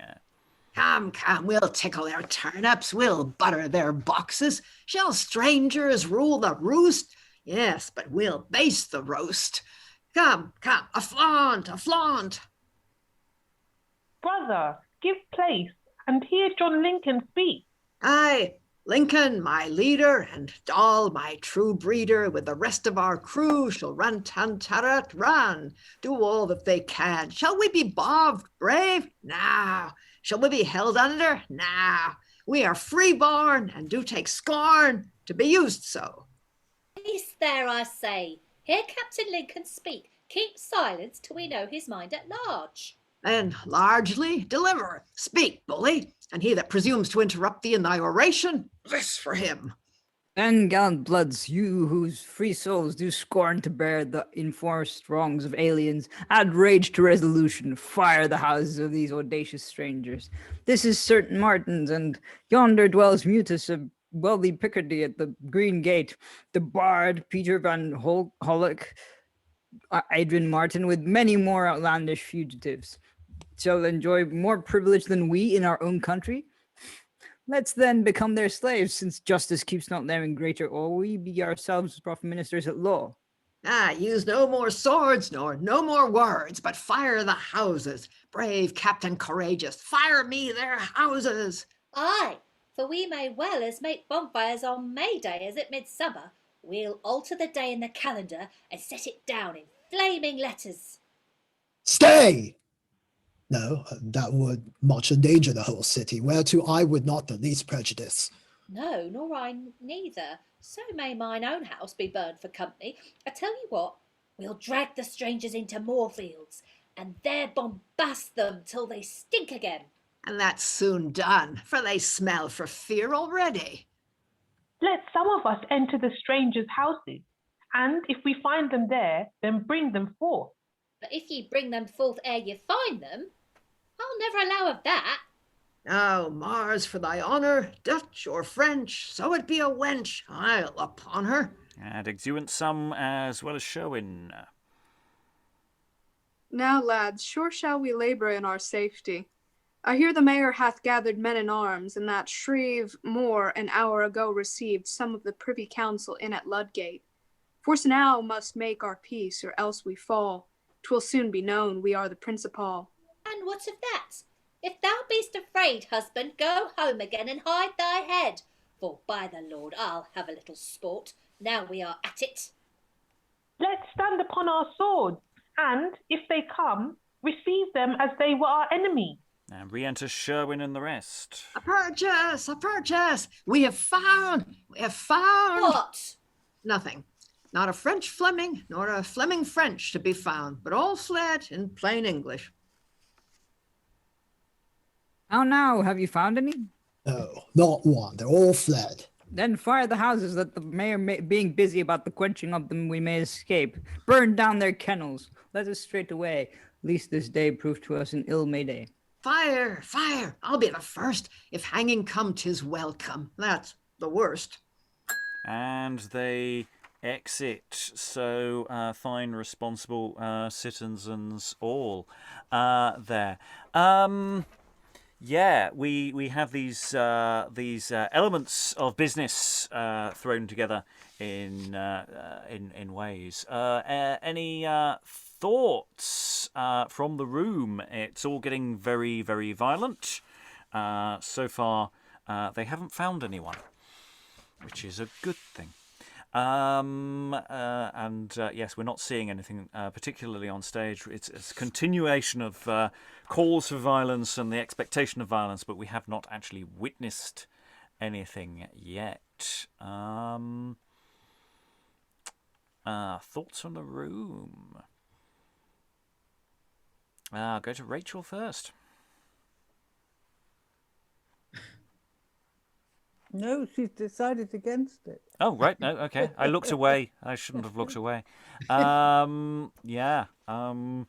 Come, we'll tickle their turnips, we'll butter their boxes. Shall strangers rule the roost? Yes, but we'll baste the roast. Come, a flaunt. Brother, give place, and hear John Lincoln speak. Aye, Lincoln, my leader, and Doll, my true breeder, with the rest of our crew shall run Tantarat run, do all that they can. Shall we be bobbed, brave? Now. Shall we be held under? Now. We are free-born, and do take scorn to be used so. Peace there, I say. Hear Captain Lincoln speak. Keep silence till we know his mind at large. And largely deliver. Speak, bully, and he that presumes to interrupt thee in thy oration, this for him. And gallant bloods, you whose free souls do scorn to bear the enforced wrongs of aliens, add rage to resolution, fire the houses of these audacious strangers. This is certain Martin's, and yonder dwells Mutus of wealthy Picardy at the Green Gate, the Bard, Peter van Hollock, Adrian Martin, with many more outlandish fugitives, shall enjoy more privilege than we in our own country. Let's then become their slaves, since justice keeps not them in greater awe. We be ourselves proper ministers at law. Use no more swords, nor no more words, but fire the houses. Brave Captain Courageous, fire me their houses. Aye, for we may well as make bonfires on May Day as at midsummer. We'll alter the day in the calendar and set it down in flaming letters. Stay! No, that would much endanger the whole city, whereto I would not the least prejudice. No, nor I neither. So may mine own house be burned for company. I tell you what, we'll drag the strangers into Moorfields, and there bombast them till they stink again. And that's soon done, for they smell for fear already. Let some of us enter the strangers' houses, and if we find them there, then bring them forth. But if ye bring them forth ere ye find them, I'll never allow of that. Now, Mars, for thy honour, Dutch or French, so it be a wench, I'll upon her. And exeunt some as well as Sherwin. Now, lads, sure shall we labour in our safety. I hear the mayor hath gathered men in arms, and that Shreve Moor an hour ago received some of the privy council in at Ludgate. Force now must make our peace, or else we fall. 'Twill soon be known we are the principal. And what of that? If thou beest afraid, husband, go home again and hide thy head. For by the Lord, I'll have a little sport, now we are at it. Let's stand upon our swords, and, if they come, receive them as they were our enemy. And re-enter Sherwin and the rest. A purchase! We have found! What? Nothing. Not a French Fleming, nor a Fleming French to be found, but all fled in plain English. How now, have you found any? No, not one. They're all fled. Then fire the houses, that the mayor being busy about the quenching of them we may escape. Burn down their kennels. Let us straight away, lest this day prove to us an ill May Day. Fire! I'll be the first. If hanging come, 'tis welcome. That's the worst. And they exit. So fine, responsible citizens all there. Yeah, we have these elements of business thrown together in ways. Any thoughts from the room? It's all getting very, very violent. So far, they haven't found anyone, which is a good thing. Yes, we're not seeing anything particularly on stage. It's a continuation of calls for violence and the expectation of violence, but we have not actually witnessed anything yet. Thoughts on the room? I'll go to Rachael first. No, she's decided against it. Oh, right. No, okay. I looked away. I shouldn't have looked away. Yeah. I'll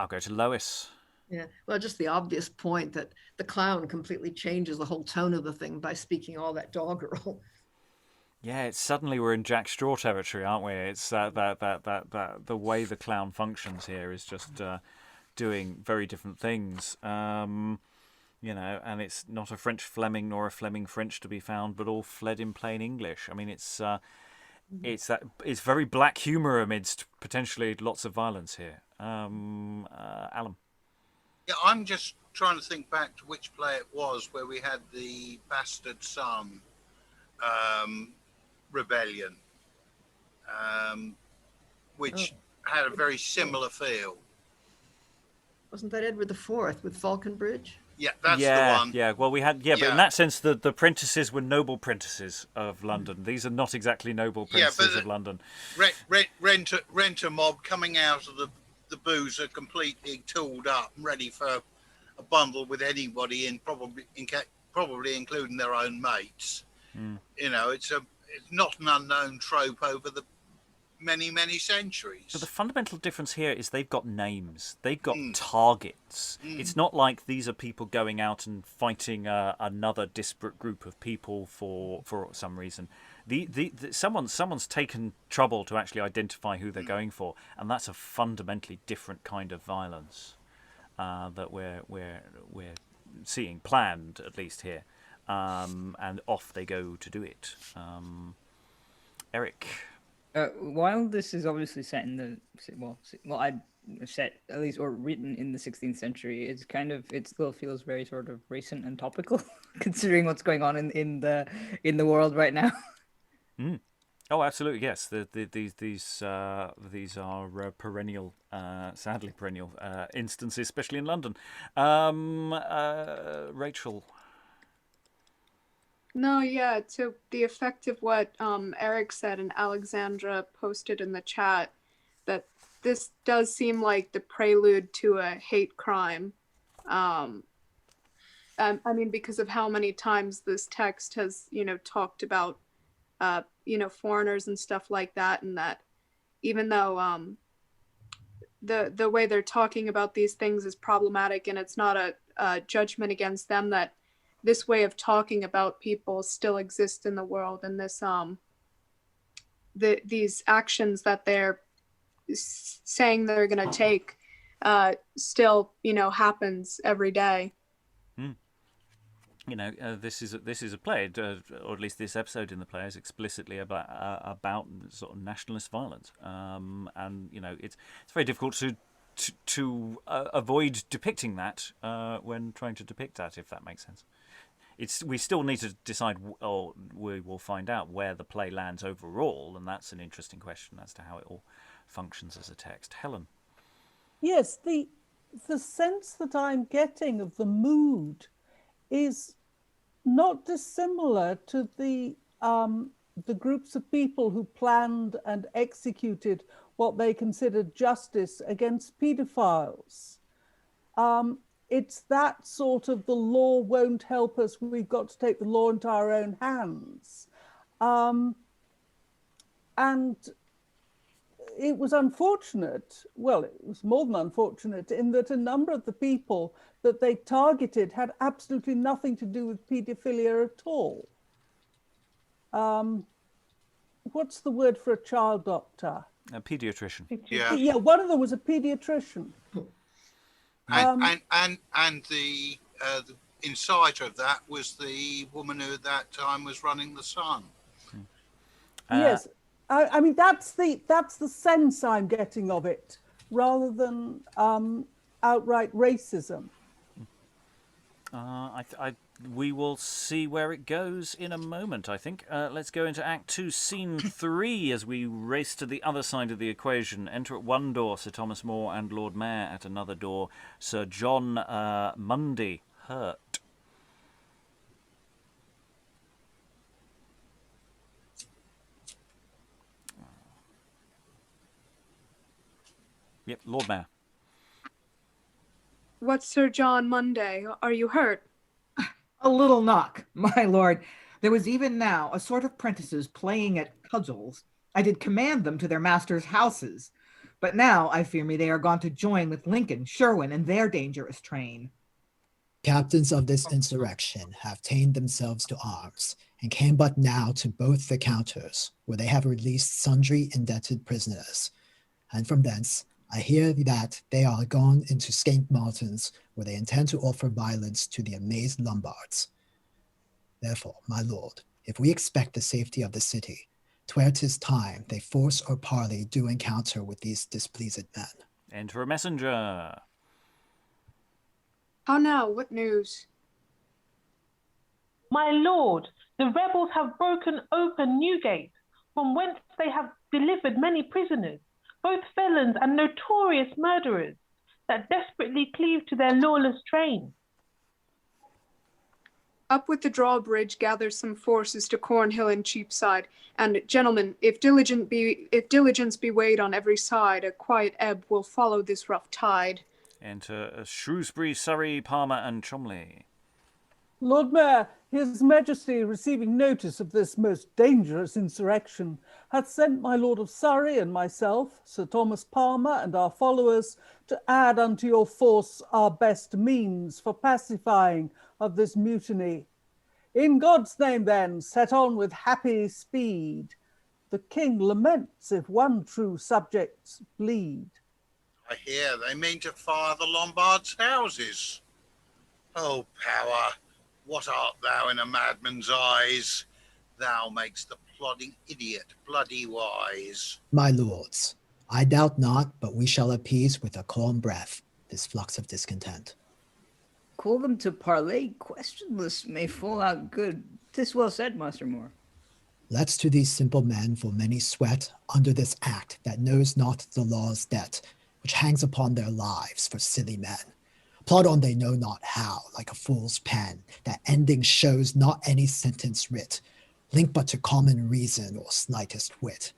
go to Lois. Yeah, well, just the obvious point that the clown completely changes the whole tone of the thing by speaking all that doggerel. Yeah, it's suddenly we're in Jack Straw territory, aren't we? It's that the way the clown functions here is just doing very different things. You know, and it's not a French Fleming nor a Fleming French to be found, but all fled in plain English. I mean, it's very black humour amidst potentially lots of violence here. Alan. Yeah, I'm just trying to think back to which play it was where we had the bastard son rebellion, which had a very similar feel. Wasn't that Edward IV with Falconbridge? Yeah, that's the one. Yeah, well, we had, but in that sense, the prentices were noble prentices of London. These are not exactly noble prentices of London. Renter mob coming out of the boozer completely tooled up and ready for a bundle with anybody in, probably including their own mates. You know, it's not an unknown trope over the many centuries. But the fundamental difference here is they've got names. They've got targets. It's not like these are people going out and fighting another disparate group of people for some reason. Someone's taken trouble to actually identify who they're going for, and that's a fundamentally different kind of violence that we're seeing planned, at least here, and off they go to do it. Eric. While this is obviously set in the I set at least or written in the 16th century, it still feels very sort of recent and topical, considering what's going on in the world right now. Oh, absolutely, yes. These are perennial, sadly perennial instances, especially in London. Rachael. No, yeah, to the effect of what Eric said and Alexandra posted in the chat, that this does seem like the prelude to a hate crime. I mean, because of how many times this text has, talked about, foreigners and stuff like that, and that even though the way they're talking about these things is problematic and it's not a judgment against them, that this way of talking about people still exists in the world, and this these actions that they're saying they're going to take still happens every day. This is a play, or at least this episode in the play is explicitly about sort of nationalist violence, and it's very difficult to avoid depicting that when trying to depict that, if that makes sense. We still need to decide, or we will find out where the play lands overall, and that's an interesting question as to how it all functions as a text. Helen. Yes, the sense that I'm getting of the mood is not dissimilar to the groups of people who planned and executed what they considered justice against paedophiles. It's that sort of the law won't help us, we've got to take the law into our own hands. And it was unfortunate, well, it was more than unfortunate, in that a number of the people that they targeted had absolutely nothing to do with paedophilia at all. what's the word for a child doctor? A paediatrician. Yeah. Yeah, one of them was a paediatrician. And the inciter of that was the woman who at that time was running the Sun. Yes, I mean that's the sense I'm getting of it, rather than outright racism. We will see where it goes in a moment, I think. Let's go into Act 2, Scene 3, as we race to the other side of the equation. Enter at one door Sir Thomas More and Lord Mayor, at another door Sir John Munday, hurt. Yep, Lord Mayor. What's Sir John Munday? Are you hurt? A little knock, my lord. There was even now a sort of prentices playing at cudgels. I did command them to their masters' houses. But now, I fear me, they are gone to join with Lincoln, Sherwin, and their dangerous train. Captains of this insurrection have ta'en themselves to arms, and came but now to both the counters, where they have released sundry indebted prisoners. And from thence, I hear that they are gone into St. Martin's, where they intend to offer violence to the amazed Lombards. Therefore, my lord, if we expect the safety of the city, 'tis time they force or parley do encounter with these displeased men. Enter a messenger. How now? What news? My lord, the rebels have broken open Newgate, from whence they have delivered many prisoners, both felons and notorious murderers, that desperately cleave to their lawless train. Up with the drawbridge gather some forces to Cornhill and Cheapside, and gentlemen, if diligence be weighed on every side, a quiet ebb will follow this rough tide. Enter Shrewsbury, Surrey, Palmer, and Cholmley. Lord Mayor, His Majesty, receiving notice of this most dangerous insurrection, hath sent my Lord of Surrey and myself, Sir Thomas Palmer, and our followers, to add unto your force our best means for pacifying of this mutiny. In God's name, then, set on with happy speed. The king laments if one true subject bleed. I hear they mean to fire the Lombards' houses. O power, what art thou in a madman's eyes? Thou makest the plodding idiot bloody wise. My lords, I doubt not, but we shall appease with a calm breath this flux of discontent. Call them to parley, questionless may fall out good. 'Tis well said, Master Moore. Let's to these simple men for many sweat under this act that knows not the law's debt, which hangs upon their lives for silly men. Plod on they know not how, like a fool's pen, that ending shows not any sentence writ, linked but to common reason or slightest wit.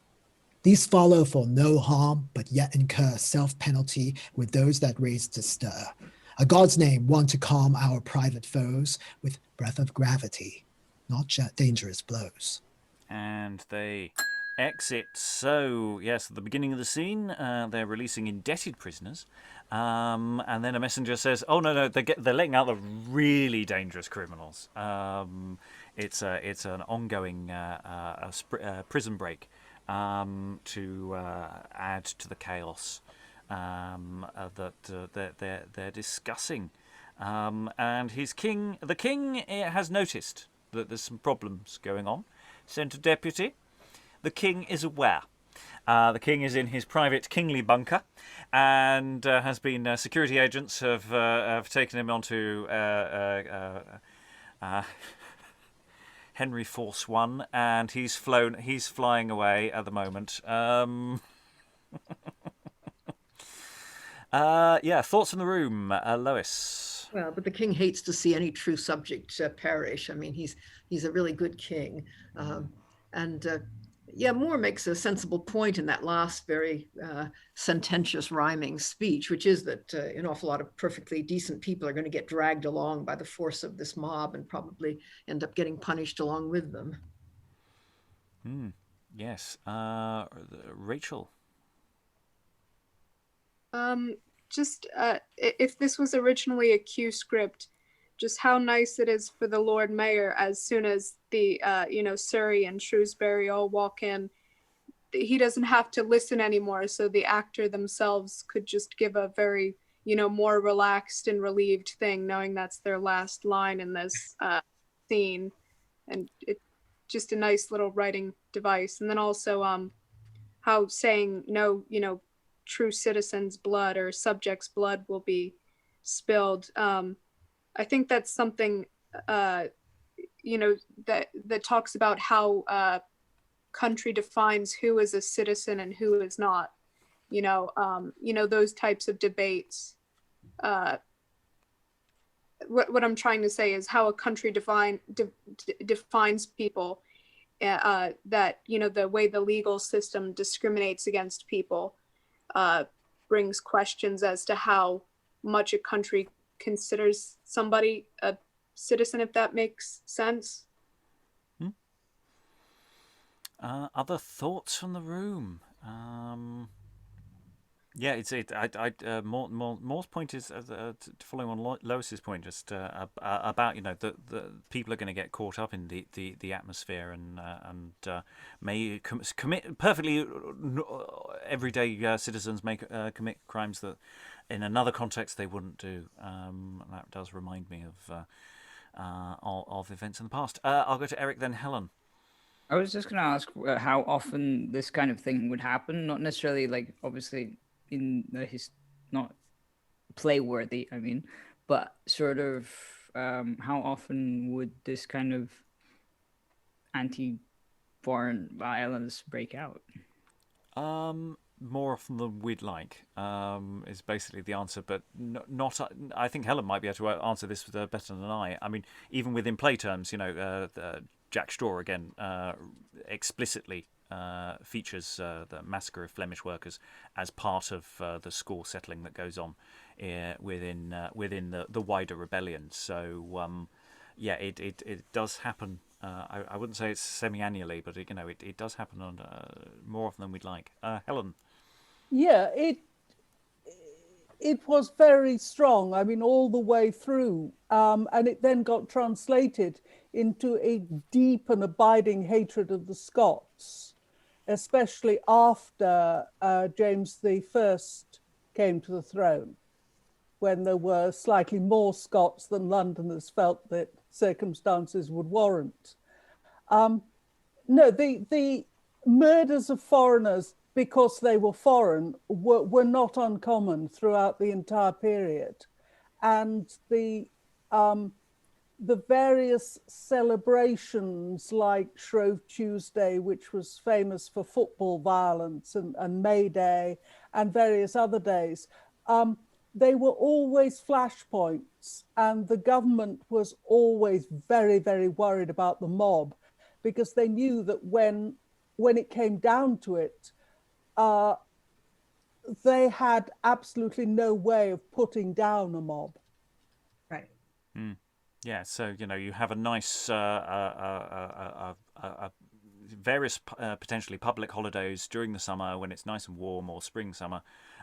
These follow for no harm, but yet incur self-penalty with those that raise to stir. A God's name, one to calm our private foes with breath of gravity, not dangerous blows. And they exit. So, yes, at the beginning of the scene, they're releasing indebted prisoners. And then a messenger says, oh, no, they're letting out the really dangerous criminals. It's an ongoing prison break to add to the chaos that they're discussing. And the king has noticed that there's some problems going on. Sent a deputy. The king is aware. The king is in his private kingly bunker, and has been security agents have taken him onto Henry Force One, and he's flying away at the moment. Thoughts in the room, Lois. Well, but the king hates to see any true subject perish. I mean, he's a really good king, Moore makes a sensible point in that last very sententious rhyming speech, which is that an awful lot of perfectly decent people are going to get dragged along by the force of this mob and probably end up getting punished along with them. Yes. Rachael. If this was originally a Q script, just how nice it is for the Lord Mayor, as soon as the, Surrey and Shrewsbury all walk in, he doesn't have to listen anymore. So the actor themselves could just give a very, more relaxed and relieved thing, knowing that's their last line in this scene. And it just a nice little writing device. And then also how saying no, true citizens' blood or subjects' blood will be spilled. I think that's something, that talks about how country defines who is a citizen and who is not. Those types of debates. What I'm trying to say is how a country defines people. That the way the legal system discriminates against people brings questions as to how much a country considers somebody a citizen, if that makes sense. Other thoughts from the room? Moore's point is following on Lois's point, just about the people are going to get caught up in the atmosphere and may commit perfectly everyday citizens may commit crimes that in another context they wouldn't do. That does remind me of events in the past. I'll go to Eric, then Helen. I was just going to ask how often this kind of thing would happen. Not necessarily obviously in the not playworthy, but sort of how often would this kind of anti-foreign violence break out? More often than we'd like is basically the answer, but not. I think Helen might be able to answer this better than I. Even within play terms, Jack Straw again explicitly features the massacre of Flemish workers as part of the school settling that goes on within the wider rebellion. So it does happen. I wouldn't say it's semi-annually, but it does happen on more often than we'd like. Helen. Yeah, it was very strong. All the way through, and it then got translated into a deep and abiding hatred of the Scots, especially after James I came to the throne, when there were slightly more Scots than Londoners felt that circumstances would warrant. The murders of foreigners because they were foreign were not uncommon throughout the entire period. And the various celebrations like Shrove Tuesday, which was famous for football violence, and May Day and various other days, they were always flashpoints, and the government was always very, very worried about the mob, because they knew that when it came down to it, they had absolutely no way of putting down a mob. Right. Mm. Yeah, so you have a nice various potentially public holidays during the summer when it's nice and warm, or spring summer,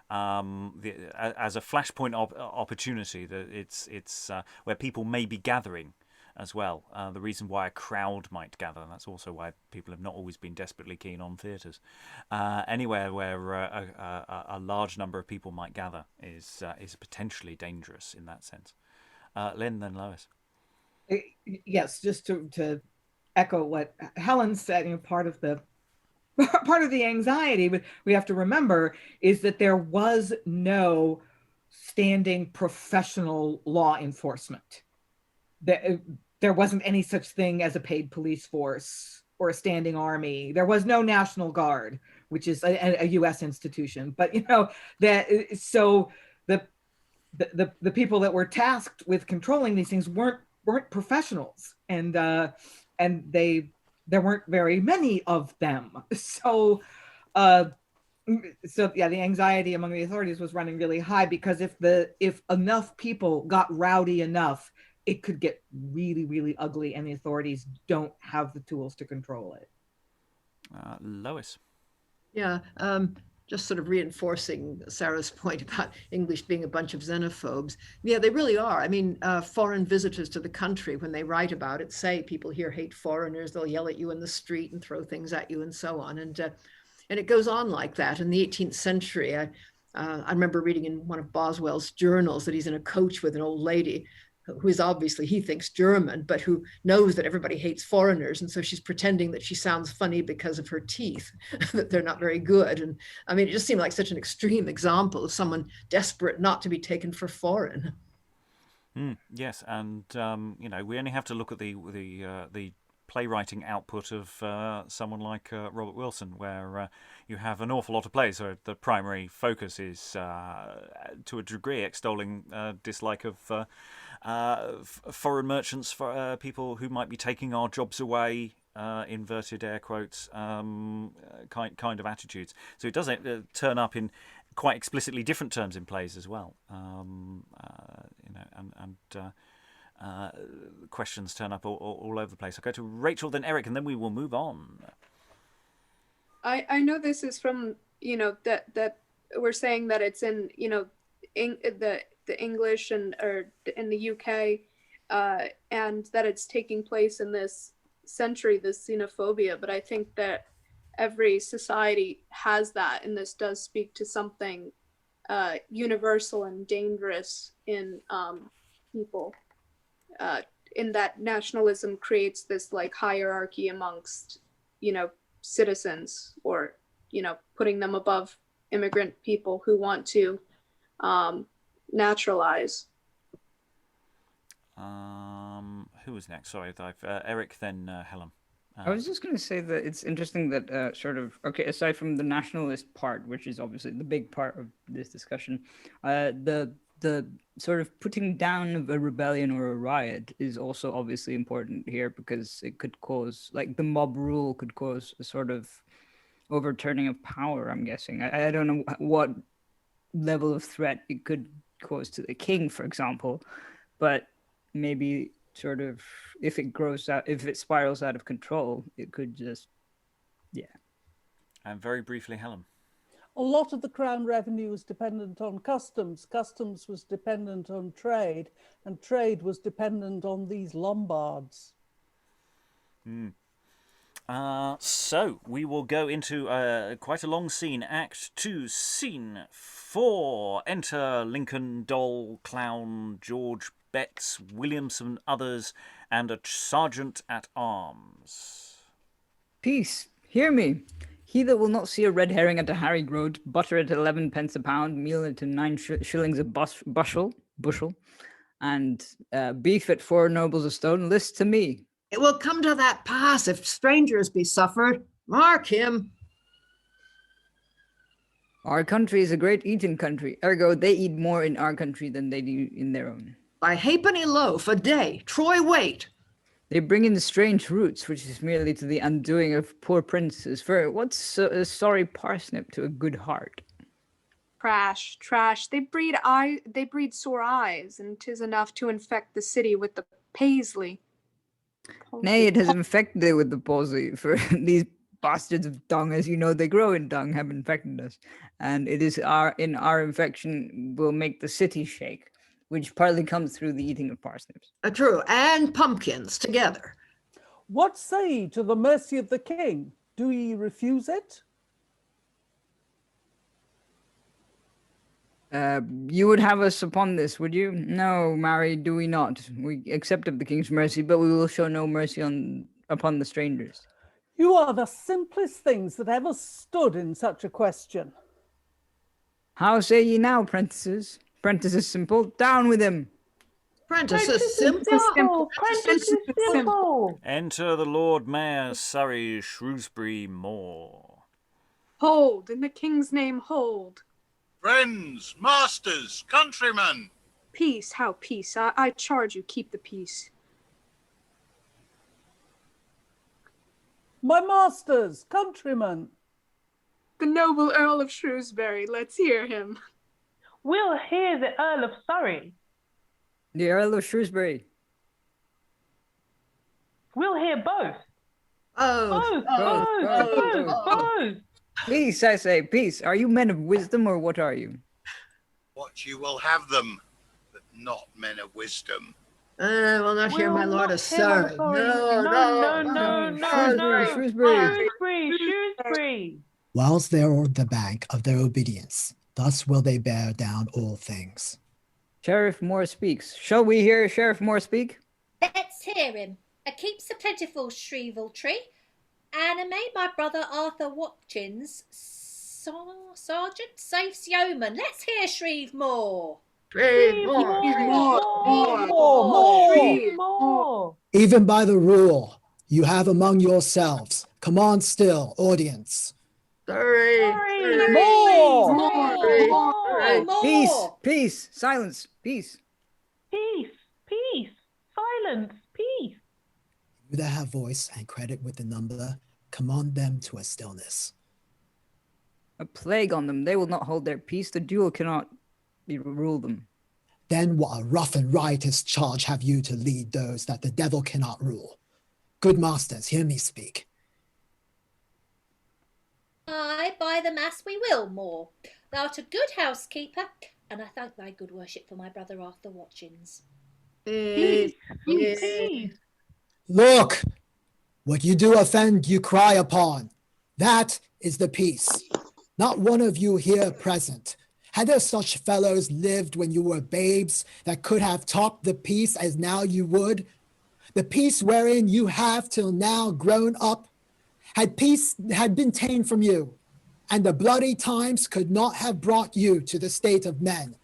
as a flashpoint opportunity that it's where people may be gathering as well. The reason why a crowd might gather, and that's also why people have not always been desperately keen on theatres. Anywhere where a large number of people might gather is potentially dangerous in that sense. Lynn, then Lois. Yes, just to echo what Helen said, part of the anxiety we have to remember is that there was no standing professional law enforcement. There wasn't any such thing as a paid police force or a standing army. There was no National Guard, which is a U.S. institution. But so the people that were tasked with controlling these things weren't professionals, and there weren't very many of them. So the anxiety among the authorities was running really high, because if enough people got rowdy enough, it could get really, really ugly, and the authorities don't have the tools to control it. Lois. Yeah, just sort of reinforcing Sarah's point about English being a bunch of xenophobes. Yeah, they really are. I mean, foreign visitors to the country, when they write about it, say people here hate foreigners. They'll yell at you in the street and throw things at you and so on. And it goes on like that. In the 18th century, I remember reading in one of Boswell's journals that he's in a coach with an old lady who is obviously, he thinks, German, but who knows that everybody hates foreigners. And so she's pretending that she sounds funny because of her teeth, that they're not very good. And I mean, it just seemed like such an extreme example of someone desperate not to be taken for foreign. Yes, and we only have to look at the playwriting output of someone like Robert Wilson, where you have an awful lot of plays where the primary focus is, to a degree, extolling dislike of foreign merchants, for people who might be taking our jobs away, inverted air quotes, kind of attitudes. So it does turn up in quite explicitly different terms in plays as well, questions turn up all over the place. I'll go to Rachael, then Eric, and then we will move on. I know this is from, that we're saying that it's in, the English or in the UK, and that it's taking place in this century, this xenophobia. But I think that every society has that, and this does speak to something universal and dangerous in people. In that nationalism creates this like hierarchy amongst, citizens, or, putting them above immigrant people who want to naturalize. Who was next? Sorry, Eric, then Helen. I was just going to say that it's interesting that aside from the nationalist part, which is obviously the big part of this discussion, the sort of putting down of a rebellion or a riot is also obviously important here, because it could cause, like, the mob rule could cause a sort of overturning of power, I'm guessing. I don't know what level of threat it could cause to the king, for example, but maybe sort of if it spirals out of control, it could just, And very briefly, Helen. A lot of the crown revenue was dependent on customs. Customs was dependent on trade, and trade was dependent on these Lombards. So we will go into quite a long scene. Act 2, Scene 4. Enter Lincoln, Doll, Clown, George, Betts, Williamson, others, and a sergeant at arms. Peace, hear me. He that will not see a red herring at a harry groat, butter at 11 pence a pound, meal at 9 shillings a bushel, and beef at 4 nobles a stone, list to me. It will come to that pass if strangers be suffered. Mark him. Our country is a great eating country. Ergo, they eat more in our country than they do in their own. By halfpenny loaf a day, troy weight. They bring in strange roots, which is merely to the undoing of poor princes. For what's a sorry parsnip to a good heart? Trash. They breed sore eyes, and 'tis enough to infect the city with the paisley. Nay, it has infected it with the palsy, for these bastards of dung, as you know, they grow in dung, have infected us. And it is our infection will make the city shake, which partly comes through the eating of parsnips. True, and pumpkins together. What say ye to the mercy of the king? Do ye refuse it? You would have us upon this, would you? No, marry, do we not. We accept of the king's mercy, but we will show no mercy upon the strangers. You are the simplest things that ever stood in such a question. How say ye now, prentices? Prentices simple, down with him. Prentices simple. Prentices simple. Enter the Lord Mayor, Surrey, Shrewsbury, Moor. Hold, in the king's name, hold. Friends, masters, countrymen. Peace, how peace? I charge you, keep the peace. My masters, countrymen. The noble Earl of Shrewsbury, let's hear him. We'll hear the Earl of Surrey. The Earl of Shrewsbury. We'll hear both. Oh. Both. Peace, I say, peace. Are you men of wisdom or what are you? What you will have them, but not men of wisdom. Will not hear my Will lord not of hear my Surrey. sorry. No. Shrewsbury. Whilst they are on the bank of their obedience, thus will they bear down all things. Sheriff Moore speaks. Shall we hear Sheriff Moore speak? Let's hear him. A keeps a plentiful Shrewsbury, and a made my brother Arthur Watkins sergeant safes yeoman. Let's hear Shrewsbury. More. Even by the rule you have among yourselves, command still, audience. More! More. Peace, silence, peace. Peace. Silence. Peace. You that have voice and credit with the number, command them to a stillness. A plague on them. They will not hold their peace. The duel cannot rule them. Then what a rough and riotous charge have you to lead those that the devil cannot rule? Good masters, hear me speak. Aye, by the mass we will, Moore. Thou art a good housekeeper, and I thank thy good worship for my brother Arthur Watkins. Peace. Look, what you do offend, you cry upon. That is the peace. Not one of you here present. Had there such fellows lived when you were babes that could have topped the peace as now you would? The peace wherein you have till now grown up, had peace had been ta'en from you, and the bloody times could not have brought you to the state of men.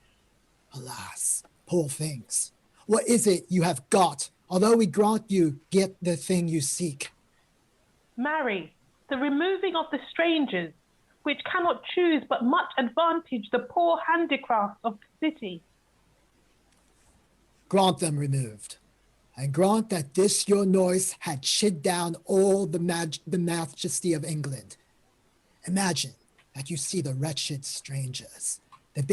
Alas, poor things, what is it you have got, although we grant you get the thing you seek? Marry, the removing of the strangers, which cannot choose but much advantage the poor handicrafts of the city. Grant them removed, and grant that this your noise had chid down all the majesty of England. Imagine that you see the wretched strangers, their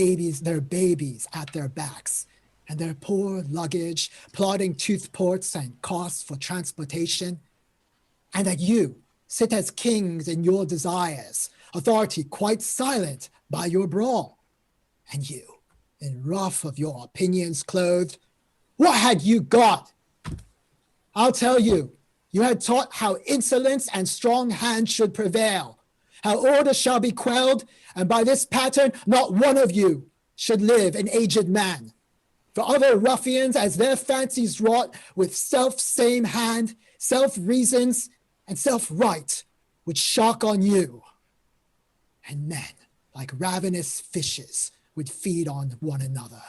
babies at their backs, and their poor luggage plodding toothports and costs for transportation, and that you sit as kings in your desires, authority quite silent by your brawl, and you, in ruff of your opinions clothed, what had you got? I'll tell you, you had taught how insolence and strong hands should prevail, how order shall be quelled, and by this pattern not one of you should live an aged man. For other ruffians, as their fancies wrought with self-same hand, self-reasons, and self-right, would shock on you. And men, like ravenous fishes, would feed on one another.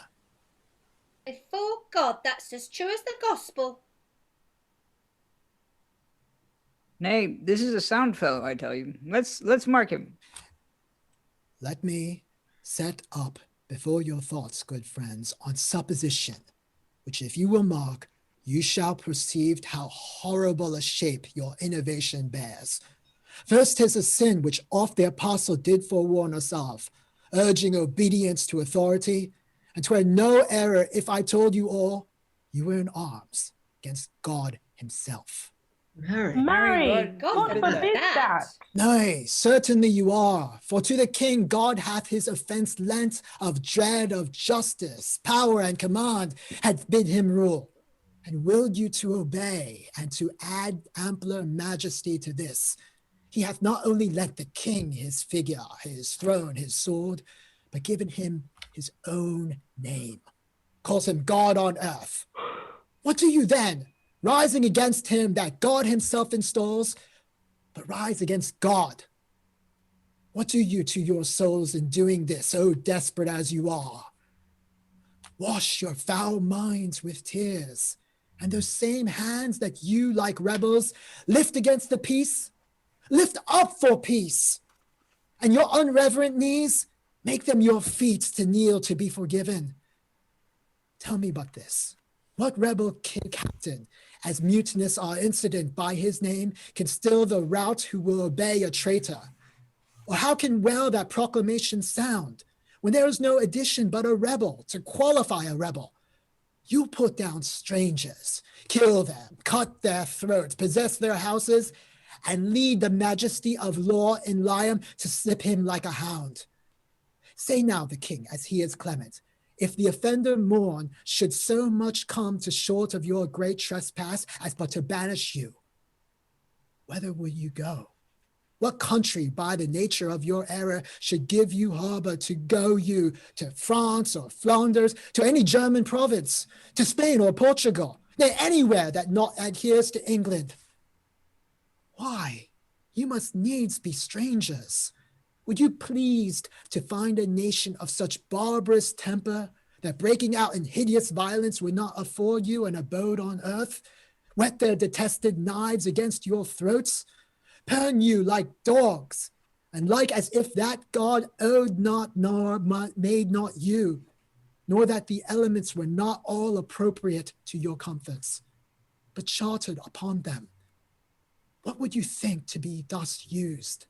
Before God, that's as true as the gospel. Nay, this is a sound fellow, I tell you. Let's mark him. Let me set up before your thoughts, good friends, on supposition, which if you will mark, you shall perceive how horrible a shape your innovation bears. First, 'tis a sin which oft the apostle did forewarn us of, urging obedience to authority, and 'twere no error if I told you all, you were in arms against God himself. Marry, God forbid that. Nay, certainly you are, for to the king God hath his offense lent of dread of justice, power and command, hath bid him rule, and willed you to obey, and to add ampler majesty to this. He hath not only lent the king his figure, his throne, his sword, but given him his own name, calls him God on earth. What do you then? Rising against him that God himself installs, but rise against God. What do you to your souls in doing this, so desperate as you are? Wash your foul minds with tears, and those same hands that you, like rebels, lift against the peace, lift up for peace, and your unreverent knees, make them your feet to kneel to be forgiven. Tell me but this, what rebel captain, as mutinous or incident by his name, can still the rout who will obey a traitor? Or how can well that proclamation sound when there is no addition but a rebel to qualify a rebel? You put down strangers, kill them, cut their throats, possess their houses, and lead the majesty of law in Liam to slip him like a hound. Say now the king, as he is clement, if the offender mourn should so much come to short of your great trespass as but to banish you, whither will you go? What country, by the nature of your error, should give you harbor to go you to France or Flanders, to any German province, to Spain or Portugal, nay, anywhere that not adheres to England? Why, you must needs be strangers. Would you pleased to find a nation of such barbarous temper that breaking out in hideous violence would not afford you an abode on earth, whet their detested knives against your throats, burn you like dogs, and like as if that God owed not nor made not you, nor that the elements were not all appropriate to your comforts, but chartered upon them? What would you think to be thus used?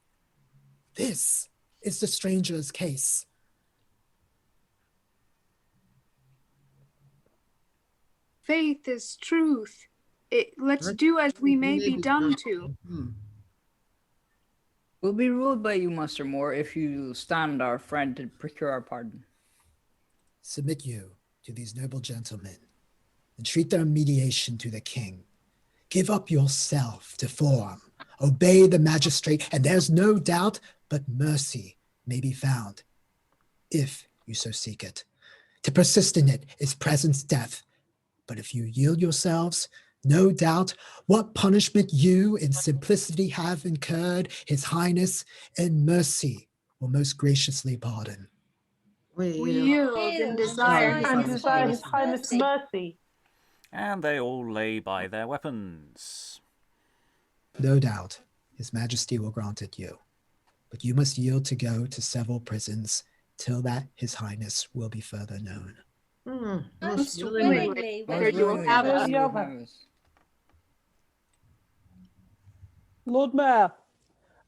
This is the stranger's case. Faith is truth. Let's do as we may be done to. We'll be ruled by you, Master Moore, if you stand our friend and procure our pardon. Submit you to these noble gentlemen, entreat their mediation to the king. Give up yourself to form, obey the magistrate, and there's no doubt but mercy may be found, if you so seek it. To persist in it is present death, but if you yield yourselves, no doubt what punishment you in simplicity have incurred, his highness in mercy will most graciously pardon. We yield and desire His Highness mercy. And they all lay by their weapons. No doubt his majesty will grant it you, but you must yield to go to several prisons till that his highness will be further known. Most willingly, whether you will have us. Lord Mayor,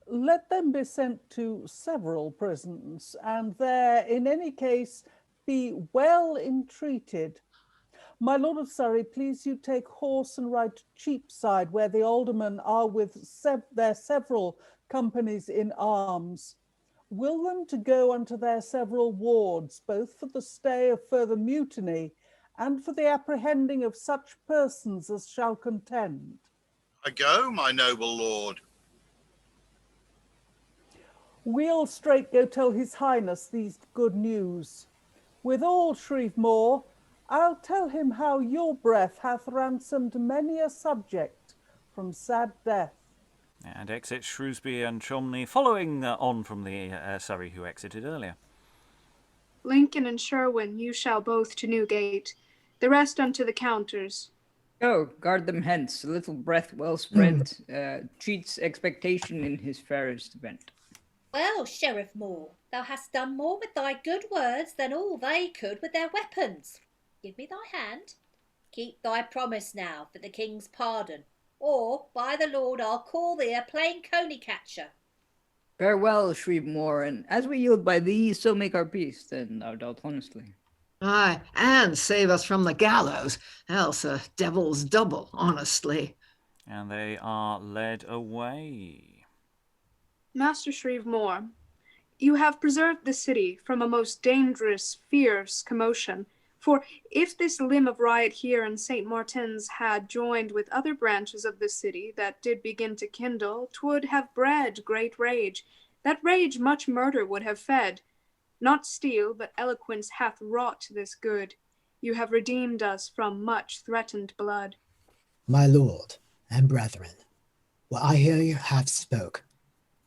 let them be sent to several prisons, and there, in any case, be well entreated. My Lord of Surrey, please you take horse and ride to Cheapside, where the aldermen are with their several companies in arms. Will them to go unto their several wards, both for the stay of further mutiny, and for the apprehending of such persons as shall contend. I go, my noble lord. We'll straight go tell his highness these good news. Withal, Shrewsbury, I'll tell him how your breath hath ransomed many a subject from sad death. And exit Shrewsbury and Cholmley, following on from the Surrey who exited earlier. Lincoln and Sherwin, you shall both to Newgate, the rest unto the counters. Go, guard them hence. A little breath well spread cheats expectation in his fairest event. Well, Sheriff Moore, thou hast done more with thy good words than all they could with their weapons. Give me thy hand. Keep thy promise now for the king's pardon, or, by the Lord, I'll call thee a plain coney catcher. Farewell, Shrewsbury, and as we yield by thee, so make our peace, then thou dolt honestly. Aye, and save us from the gallows, else a devil's double, honestly. And they are led away. Master Shrewsbury, you have preserved the city from a most dangerous, fierce commotion. For if this limb of riot here in St. Martin's had joined with other branches of the city that did begin to kindle, 'twould have bred great rage. That rage much murder would have fed. Not steel, but eloquence hath wrought this good. You have redeemed us from much threatened blood. My lord and brethren, what I hear you have spoke,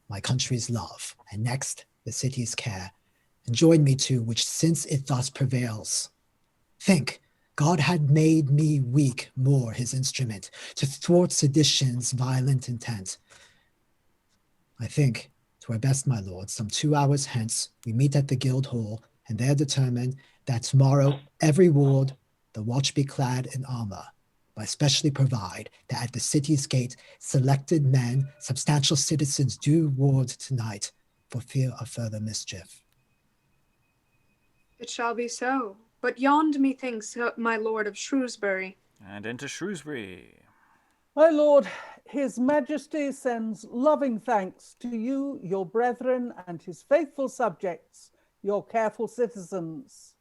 my country's love, and next the city's care, and join me to which since it thus prevails. Think, God had made me weak more his instrument, to thwart sedition's violent intent. I think, 'twere best, my lord, some 2 hours hence, we meet at the guild hall, and there determine that tomorrow every ward the watch be clad in armor, but especially provide that at the city's gate selected men, substantial citizens, do ward tonight for fear of further mischief. It shall be so. But yond methinks, my lord of Shrewsbury. And enter Shrewsbury. My lord, his majesty sends loving thanks to you, your brethren, and his faithful subjects, your careful citizens.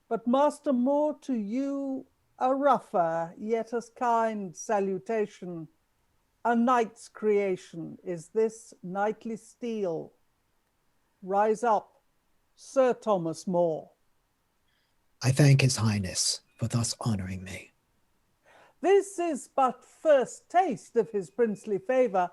But Master Moore, to you a rougher, yet as kind salutation. A knight's creation is this knightly steel. Rise up, Sir Thomas More. I thank his highness for thus honouring me. This is but first taste of his princely favour,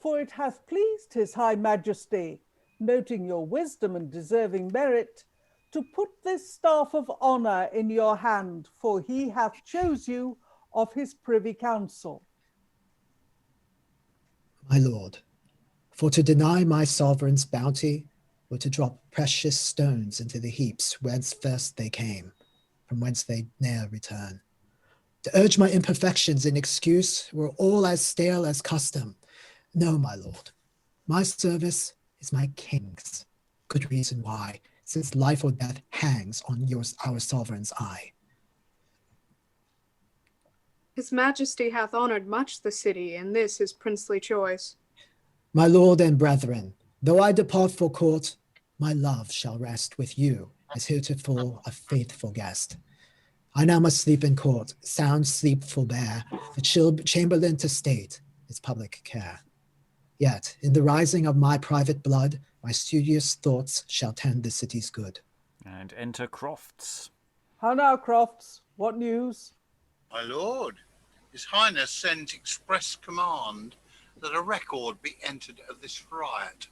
for it hath pleased his high majesty, noting your wisdom and deserving merit, to put this staff of honour in your hand, for he hath chose you of his privy council. My lord, for to deny my sovereign's bounty were to drop precious stones into the heaps whence first they came, from whence they ne'er return. To urge my imperfections in excuse were all as stale as custom. No, my lord, my service is my king's. Good reason why, since life or death hangs on our sovereign's eye. His majesty hath honoured much the city in this his princely choice. My lord and brethren, though I depart for court, my love shall rest with you as heretofore a faithful guest. I now must sleep in court, sound sleep forbear, the chamberlain to state is public care. Yet, in the rising of my private blood, my studious thoughts shall tend the city's good. And enter Crofts. How now, Crofts? What news? My lord, his highness sends express command that a record be entered of this riot,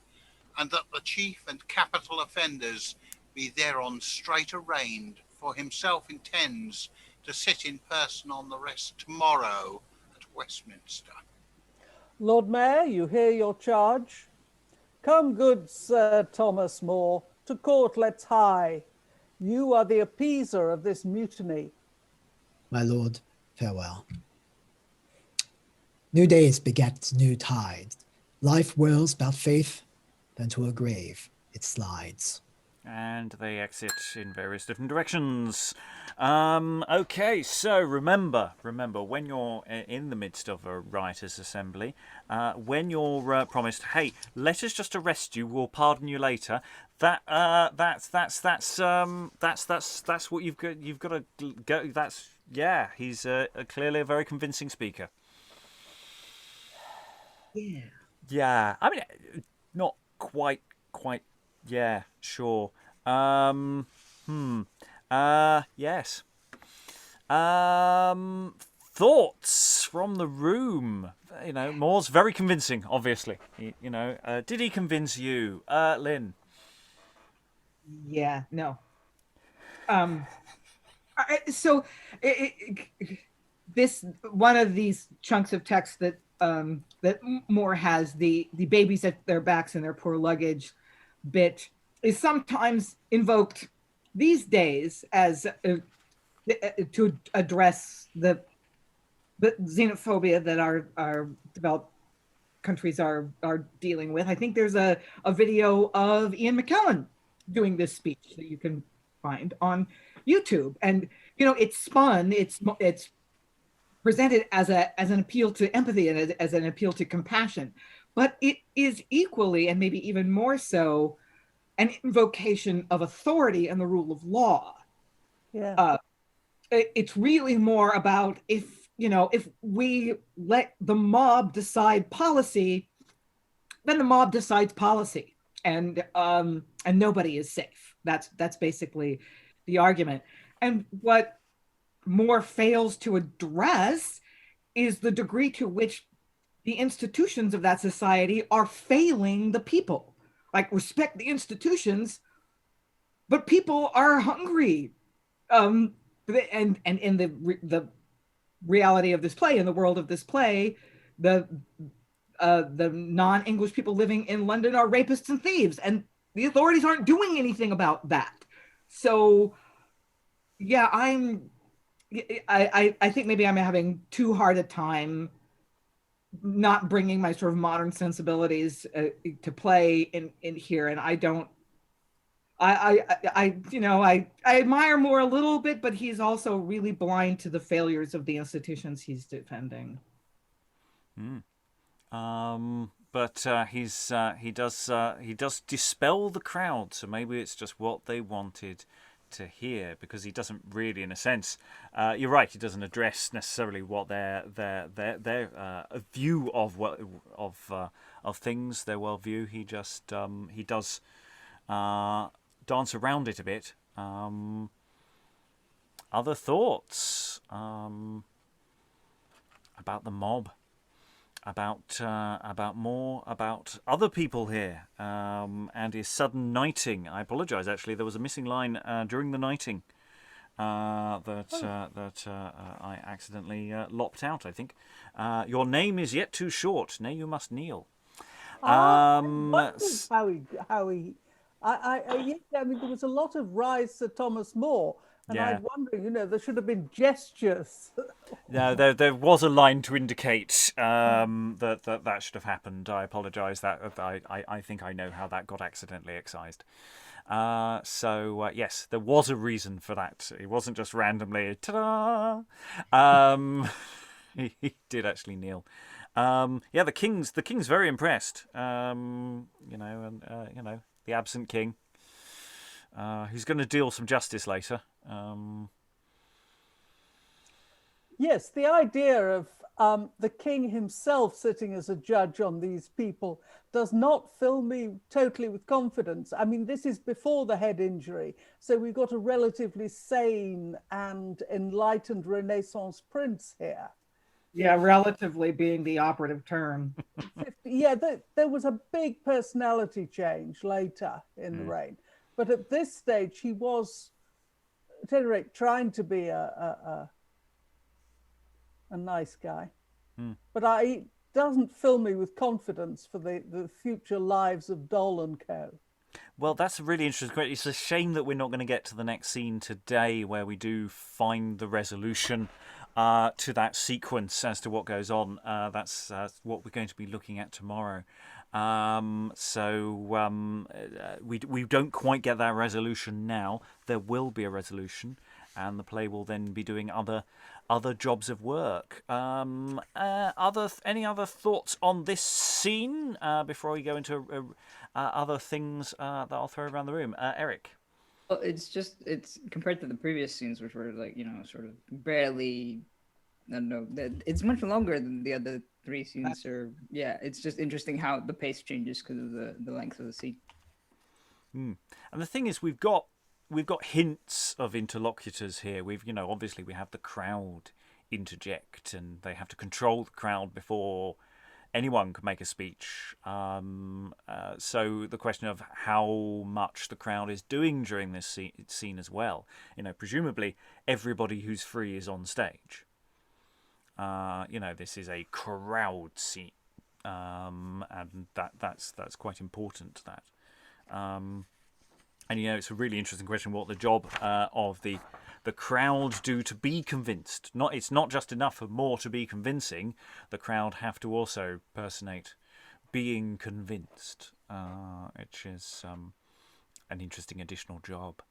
and that the chief and capital offenders be thereon straight arraigned, for himself intends to sit in person on the rest tomorrow at Westminster. Lord Mayor, you hear your charge. Come, good Sir Thomas More, to court let's hie. You are the appeaser of this mutiny. My lord, farewell. New days beget new tides. Life whirls about faith, then to a grave it slides. And they exit in various different directions. Okay, so remember, when you're in the midst of a rioters' assembly, when you're promised, hey, let us just arrest you, we'll pardon you later. That's what you've got to go. He's clearly a very convincing speaker. Yeah. I mean, not quite. Yeah, sure. Yes. Thoughts from the room. Moore's very convincing, obviously. Did he convince you, Lynn? Yeah, no. This one of these chunks of text that that Moore has, the babies at their backs and their poor luggage bit, is sometimes invoked these days as to address the xenophobia that our developed countries are dealing with. I think there's a video of Ian McKellen doing this speech that you can find on YouTube, and it's spun, it's presented as an appeal to empathy and as an appeal to compassion, but it is equally, and maybe even more so, an invocation of authority and the rule of law. Yeah. It's really more about if we let the mob decide policy, then the mob decides policy, and nobody is safe. That's basically the argument. And what Moore fails to address is the degree to which the institutions of that society are failing the people. Like, respect the institutions, but people are hungry. And in the reality of this play, in the world of this play, the non-English people living in London are rapists and thieves, and the authorities aren't doing anything about that. So, yeah, I think maybe I'm having too hard a time not bringing my sort of modern sensibilities to play in here, and I admire Moore a little bit, but he's also really blind to the failures of the institutions he's defending. But he does dispel the crowd, so maybe it's just what they wanted to hear, because he doesn't really, in a sense, you're right, he doesn't address necessarily what their view of things, their worldview. He just he does dance around it a bit. Other thoughts about the mob, about other people here, and his sudden knighting. I apologise. Actually, there was a missing line during the knighting that I accidentally lopped out. I think your name is yet too short. Nay, you must kneel. I wondered how he. I mean, there was a lot of rise Sir Thomas More. And Yeah. I was wondering, there should have been gestures. No, there was a line to indicate that should have happened. I apologise. That I think I know how that got accidentally excised. So yes, there was a reason for that. It wasn't just randomly. Ta-da! He did actually kneel. Yeah, the king's very impressed. The absent king, who's going to deal some justice later. Yes, the idea of the king himself sitting as a judge on these people does not fill me totally with confidence. I mean, this is before the head injury, so we've got a relatively sane and enlightened Renaissance prince here. Yeah, relatively being the operative term. Yeah, there was a big personality change later in the reign, but at this stage he was, at any rate, trying to be a nice guy. But it doesn't fill me with confidence for the future lives of Dol and Co. Well, that's a really interesting question. It's a shame that we're not going to get to the next scene today, where we do find the resolution to that sequence as to what goes on. That's what we're going to be looking at tomorrow. We don't quite get that resolution now. There will be a resolution, and the play will then be doing other jobs of work. Any other thoughts on this scene before we go into other things that I'll throw around the room? Eric. Well, it's compared to the previous scenes, which were like, sort of barely, I don't know, it's much longer than the other three scenes. It's just interesting how the pace changes because of the length of the scene. And the thing is, we've got hints of interlocutors here. Obviously we have the crowd interject, and they have to control the crowd before anyone can make a speech. So the question of how much the crowd is doing during this scene as well. Presumably everybody who's free is on stage. This is a crowd scene, and that's quite important. And it's a really interesting question what the job of the crowd do to be convinced. It's not just enough for more to be convincing. The crowd have to also personate being convinced, which is an interesting additional job.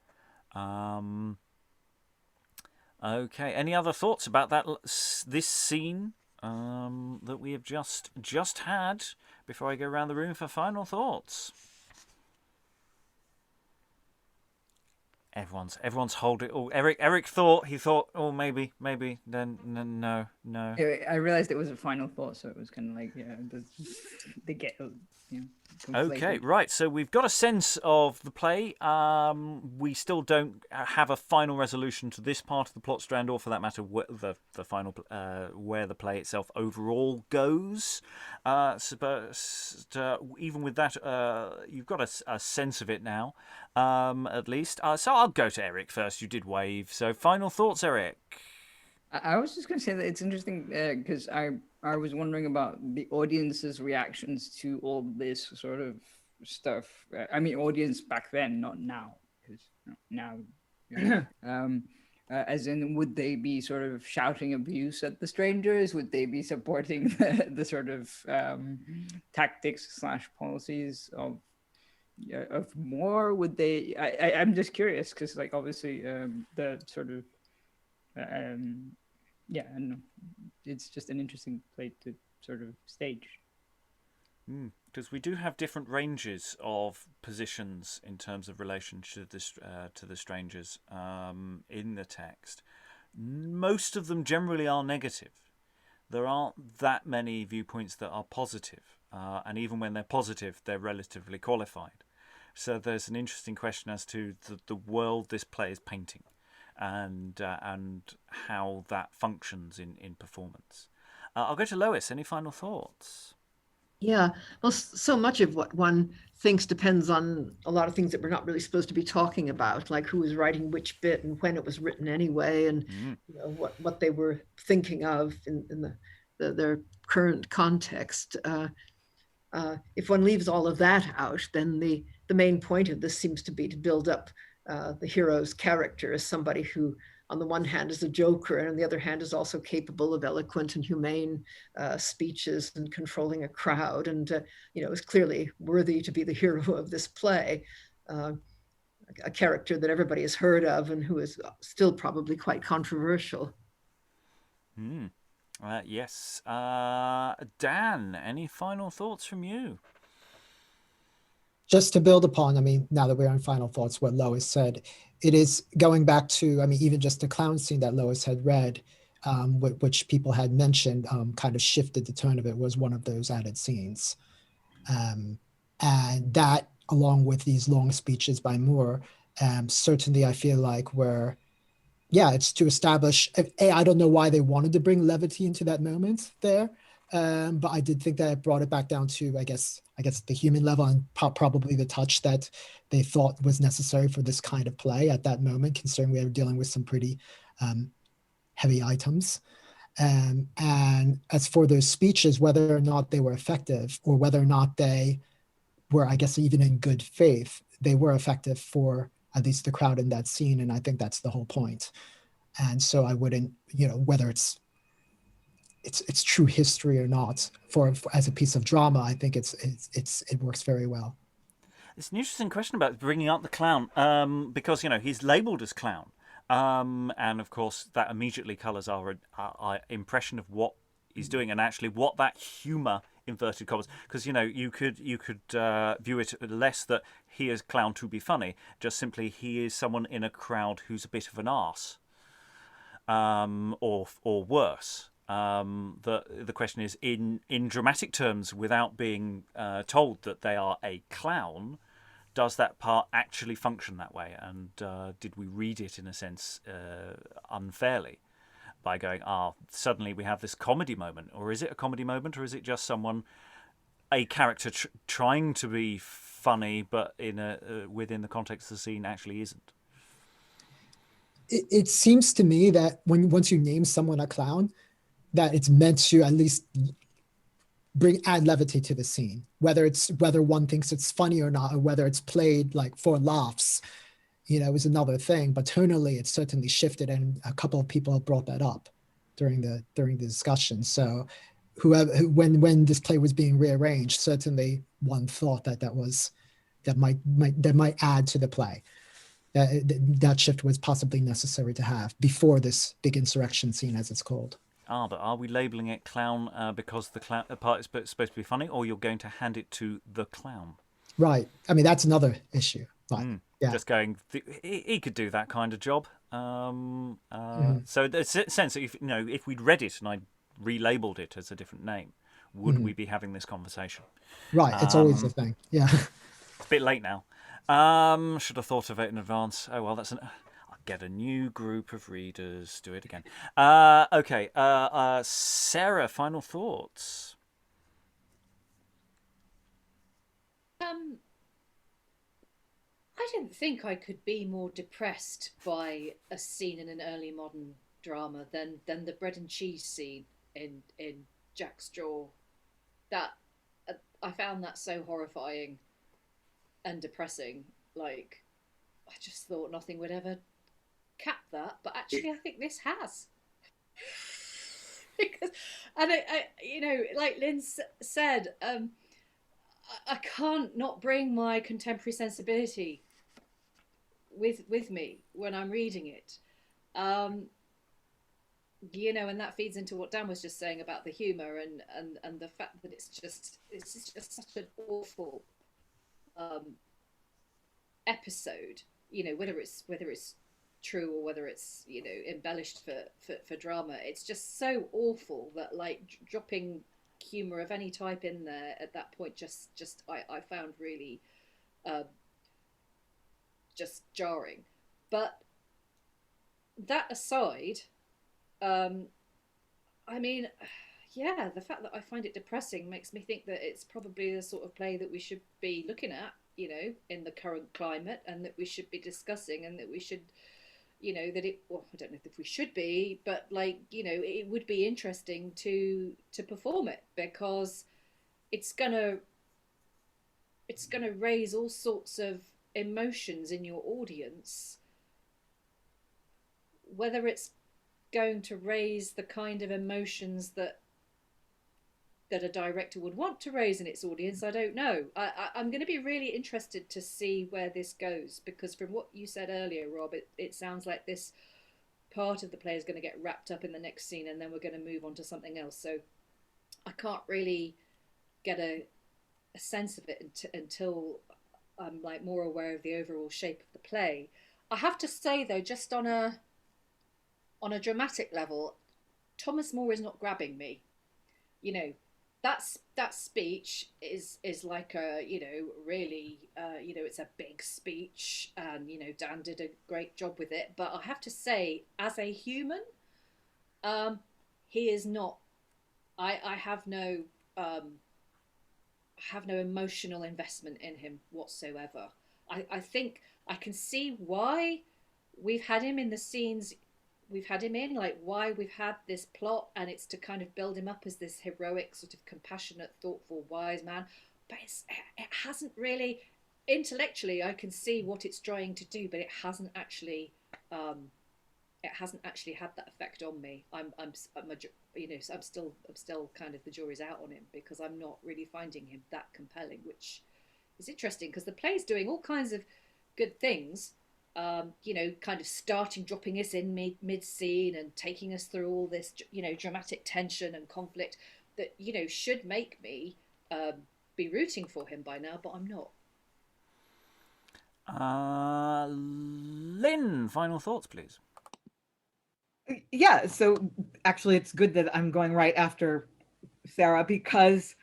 Okay, any other thoughts about this scene that we have just had before I go around the room for final thoughts? Everyone's holding. Oh, Eric thought, maybe, then no. I realized it was a final thought, so it was kind of like, they get, Okay, right. So we've got a sense of the play. We still don't have a final resolution to this part of the plot strand, or for that matter, the final where the play itself overall goes. But even with that, you've got a sense of it now, at least. So I'll go to Eric first. You did wave. So final thoughts, Eric. I was just going to say that it's interesting because I was wondering about the audience's reactions to all this sort of stuff. I mean, audience back then, not now, because now, as in, would they be sort of shouting abuse at the strangers? Would they be supporting the sort of tactics / policies of more? Would they? I'm just curious because, like, obviously, the sort of I don't know. It's just an interesting play to sort of stage. Because we do have different ranges of positions in terms of relation to the strangers in the text. Most of them generally are negative. There aren't that many viewpoints that are positive, and even when they're positive, they're relatively qualified. So there's an interesting question as to the world this play is painting, and how that functions in performance. I'll go to Lois. Any final thoughts? Yeah, well, so much of what one thinks depends on a lot of things that we're not really supposed to be talking about, like who was writing which bit and when it was written anyway, and you know, what they were thinking of in their current context. If one leaves all of that out, then the main point of this seems to be to build up the hero's character as somebody who, on the one hand, is a joker, and on the other hand, is also capable of eloquent and humane speeches and controlling a crowd, and you know, is clearly worthy to be the hero of this play. A character that everybody has heard of and who is still probably quite controversial. Yes. Dan, any final thoughts from you? Just to build upon, I mean, now that we're on final thoughts, what Lois said, it is going back to, I mean, even just the clown scene that Lois had read, which people had mentioned, kind of shifted the tone of it, was one of those added scenes. And that, along with these long speeches by Moore, certainly I feel like were, yeah, it's to establish, I don't know why they wanted to bring levity into that moment there. But I did think that it brought it back down to, I guess the human level, and probably the touch that they thought was necessary for this kind of play at that moment, considering we were dealing with some pretty heavy items. And as for those speeches, whether or not they were effective, or whether or not they were, I guess, even in good faith, they were effective for at least the crowd in that scene. And I think that's the whole point. And so I wouldn't, you know, whether it's true history or not, for as a piece of drama, I think it works very well. It's an interesting question about bringing up the clown, because, you know, he's labelled as clown, and of course that immediately colours our impression of what he's doing, and actually what that humour, inverted commas, because, you know, you could view it less that he is clown to be funny, just simply he is someone in a crowd who's a bit of an arse, or worse. The question is, in dramatic terms, without being told that they are a clown, does that part actually function that way? And did we read it, in a sense, unfairly by going, suddenly we have this comedy moment? Or is it a comedy moment, or is it just a character trying to be funny, but within the context of the scene actually isn't? It seems to me that once you name someone a clown, that it's meant to at least add levity to the scene, whether one thinks it's funny or not, or whether it's played like for laughs, you know, is another thing. But tonally, it's certainly shifted, and a couple of people have brought that up during the discussion. So, when this play was being rearranged, certainly one thought that might add to the play. That shift was possibly necessary to have before this big insurrection scene, as it's called. But are we labelling it clown because the part is supposed to be funny, or you're going to hand it to the clown? Right. I mean, that's another issue. But, yeah. Just going, he could do that kind of job. So there's a sense that if we'd read it and I relabeled it as a different name, would we be having this conversation? Right. It's always a thing. Yeah. It's a bit late now. Should have thought of it in advance. Oh well, get a new group of readers. Do it again. Okay. Sarah, final thoughts? I didn't think I could be more depressed by a scene in an early modern drama than the bread and cheese scene in Jack's Jaw. That I found that so horrifying and depressing. Like, I just thought nothing would ever cap that, but actually I think this has. Because, and I like Lynn said, I can't not bring my contemporary sensibility with me when I'm reading it. and that feeds into what Dan was just saying about the humor and the fact that it's just such an awful episode, whether it's true or whether it's embellished for drama. It's just so awful that like dropping humor of any type in there at that point just I found really just jarring. But that aside, I mean, yeah, the fact that I find it depressing makes me think that it's probably the sort of play that we should be looking at, in the current climate, and that we should be discussing, and that we should, well, I don't know if we should be, but like, it would be interesting to perform it, because it's gonna raise all sorts of emotions in your audience, whether it's going to raise the kind of emotions that a director would want to raise in its audience, I don't know. I'm going to be really interested to see where this goes, because from what you said earlier, Rob, it sounds like this part of the play is going to get wrapped up in the next scene, and then we're going to move on to something else. So I can't really get a sense of it until I'm like more aware of the overall shape of the play. I have to say though, just on a dramatic level, Thomas More is not grabbing me. That speech is like a, really, it's a big speech, and, Dan did a great job with it. But I have to say, as a human, he is not, I have no emotional investment in him whatsoever. I think I can see why we've had him in the scenes we've had him in, like why we've had this plot, and it's to kind of build him up as this heroic, sort of compassionate, thoughtful, wise man. But it hasn't really, intellectually, I can see what it's trying to do, but it hasn't actually had that effect on me. I'm still kind of, the jury's out on him, because I'm not really finding him that compelling, which is interesting, because the play's doing all kinds of good things. Kind of dropping us in mid-scene and taking us through all this, dramatic tension and conflict that, should make me be rooting for him by now, but I'm not. Lynn, final thoughts, please. Yeah, so actually it's good that I'm going right after Sarah, because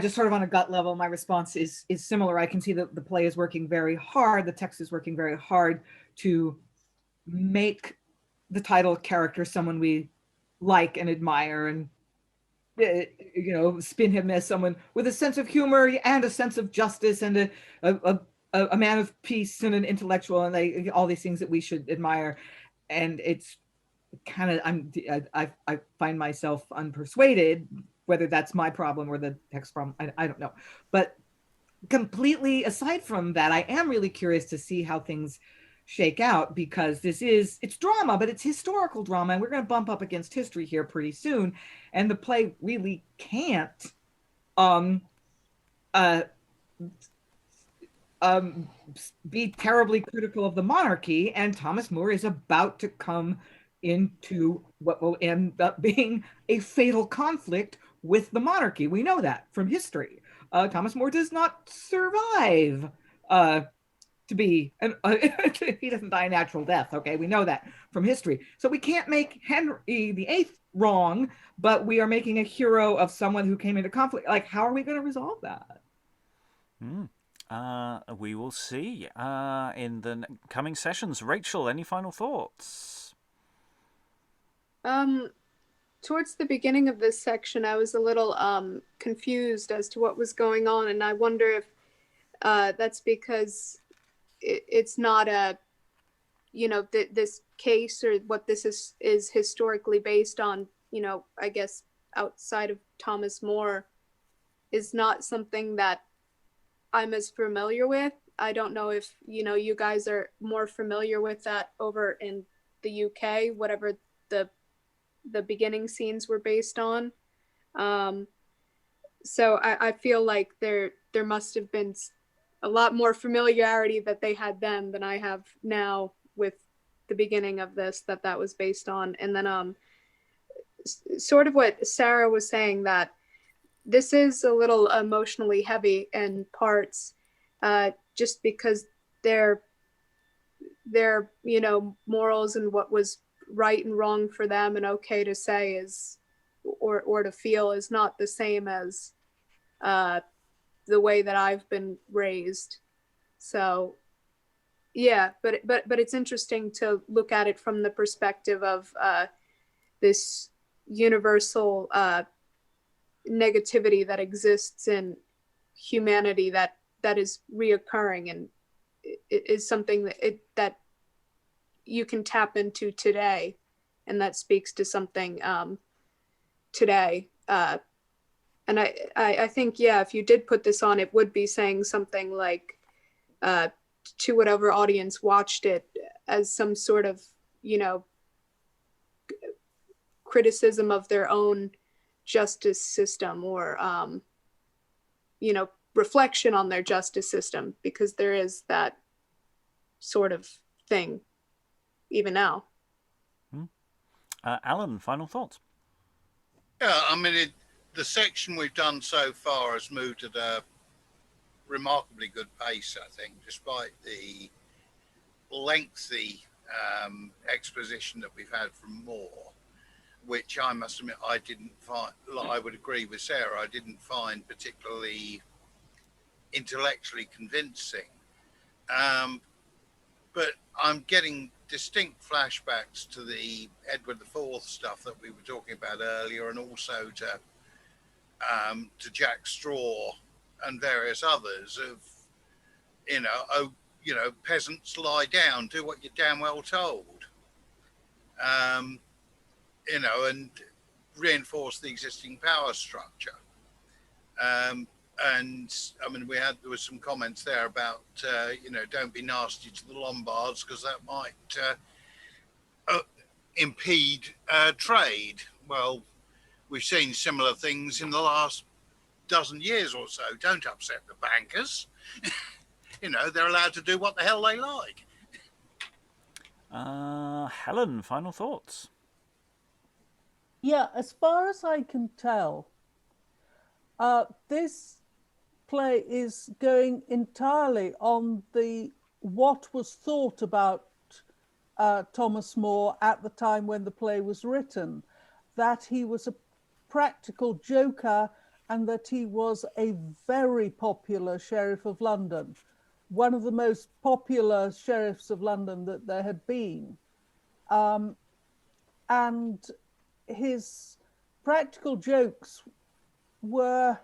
just sort of on a gut level, my response is similar. I can see that the play is working very hard, the text is working very hard to make the title character someone we like and admire, and spin him as someone with a sense of humor and a sense of justice, and a man of peace and an intellectual, and all these things that we should admire. And it's kind of, I find myself unpersuaded, whether that's my problem or the text problem, I don't know. But completely aside from that, I am really curious to see how things shake out, because it's drama, but it's historical drama, and we're going to bump up against history here pretty soon. And the play really can't be terribly critical of the monarchy, and Thomas More is about to come into what will end up being a fatal conflict with the monarchy. We know that from history. Thomas More does not survive to be, he doesn't die a natural death, okay? We know that from history. So we can't make Henry VIII wrong, but we are making a hero of someone who came into conflict. Like, how are we going to resolve that? We will see in the coming sessions. Rachael, any final thoughts? Towards the beginning of this section, I was a little confused as to what was going on, and I wonder if that's because it's not a, this case, or what this is historically based on, I guess outside of Thomas More, is not something that I'm as familiar with. I don't know if, you guys are more familiar with that over in the UK, whatever the beginning scenes were based on. So I feel like there must have been a lot more familiarity that they had then than I have now with the beginning of this that was based on. And then sort of what Sarah was saying, that this is a little emotionally heavy in parts, just because their morals and what was right and wrong for them and okay to say is or to feel is not the same as the way that I've been raised. So yeah, but it's interesting to look at it from the perspective of this universal negativity that exists in humanity that is reoccurring, and it is something that you can tap into today, and that speaks to something today. And I think, yeah, if you did put this on, it would be saying something like to whatever audience watched it as some sort of, criticism of their own justice system, or, reflection on their justice system, because there is that sort of thing even now. Alan, final thoughts? Yeah, I mean, the section we've done so far has moved at a remarkably good pace, I think, despite the lengthy exposition that we've had from Moore, which I must admit I didn't find, I would agree with Sarah, I didn't find particularly intellectually convincing. But I'm getting distinct flashbacks to the Edward IV stuff that we were talking about earlier, and also to Jack Straw and various others of, peasants lie down, do what you're damn well told, and reinforce the existing power structure. And I mean, there was some comments there about, don't be nasty to the Lombards because that might impede trade. Well, we've seen similar things in the last dozen years or so. Don't upset the bankers. They're allowed to do what the hell they like. Helen, final thoughts? Yeah, as far as I can tell, this play is going entirely on what was thought about Thomas More at the time when the play was written, that he was a practical joker and that he was a very popular Sheriff of London, one of the most popular sheriffs of London that there had been. And his practical jokes were,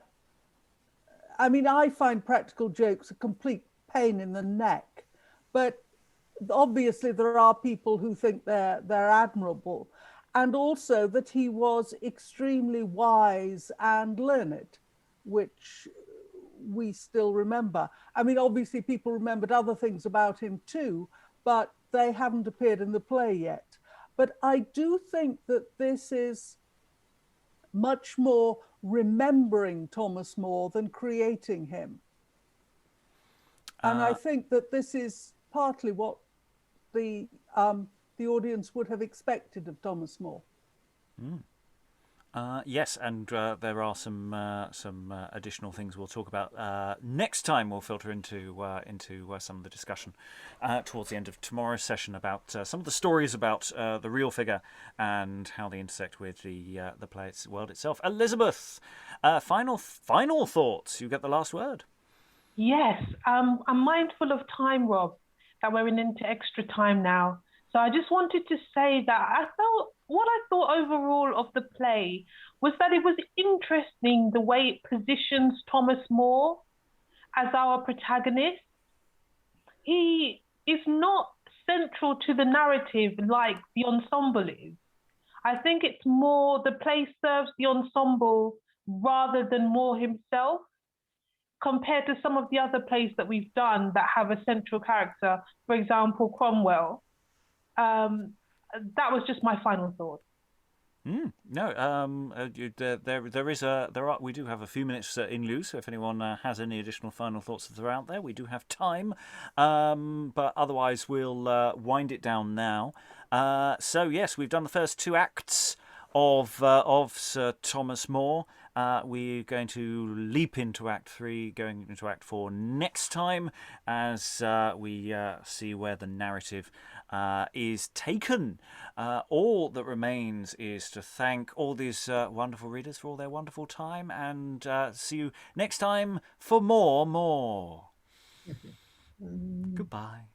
I find practical jokes a complete pain in the neck, but obviously there are people who think they're admirable, and also that he was extremely wise and learned, which we still remember. Obviously people remembered other things about him too, but they haven't appeared in the play yet. But I do think that this is much more remembering Thomas More than creating him. And I think that this is partly what the audience would have expected of Thomas More. Yes, and there are some additional things we'll talk about next time. We'll filter into some of the discussion towards the end of tomorrow's session about some of the stories about the real figure and how they intersect with the play world itself. Elizabeth, final thoughts. You get the last word. Yes, I'm mindful of time, Rob, that we're into extra time now. So I just wanted to say that what I thought overall of the play was that it was interesting the way it positions Thomas More as our protagonist. He is not central to the narrative like the ensemble is. I think it's more the play serves the ensemble rather than More himself, compared to some of the other plays that we've done that have a central character, for example, Cromwell. That was just my final thought. We do have a few minutes in lieu, so if anyone has any additional final thoughts that are out there, we do have time. But otherwise, we'll wind it down now. So yes, we've done the first 2 acts of Sir Thomas More. We're going to leap into Act 3, going into Act 4 next time, as we see where the narrative is taken. All that remains is to thank all these wonderful readers for all their wonderful time, and see you next time for more. Goodbye.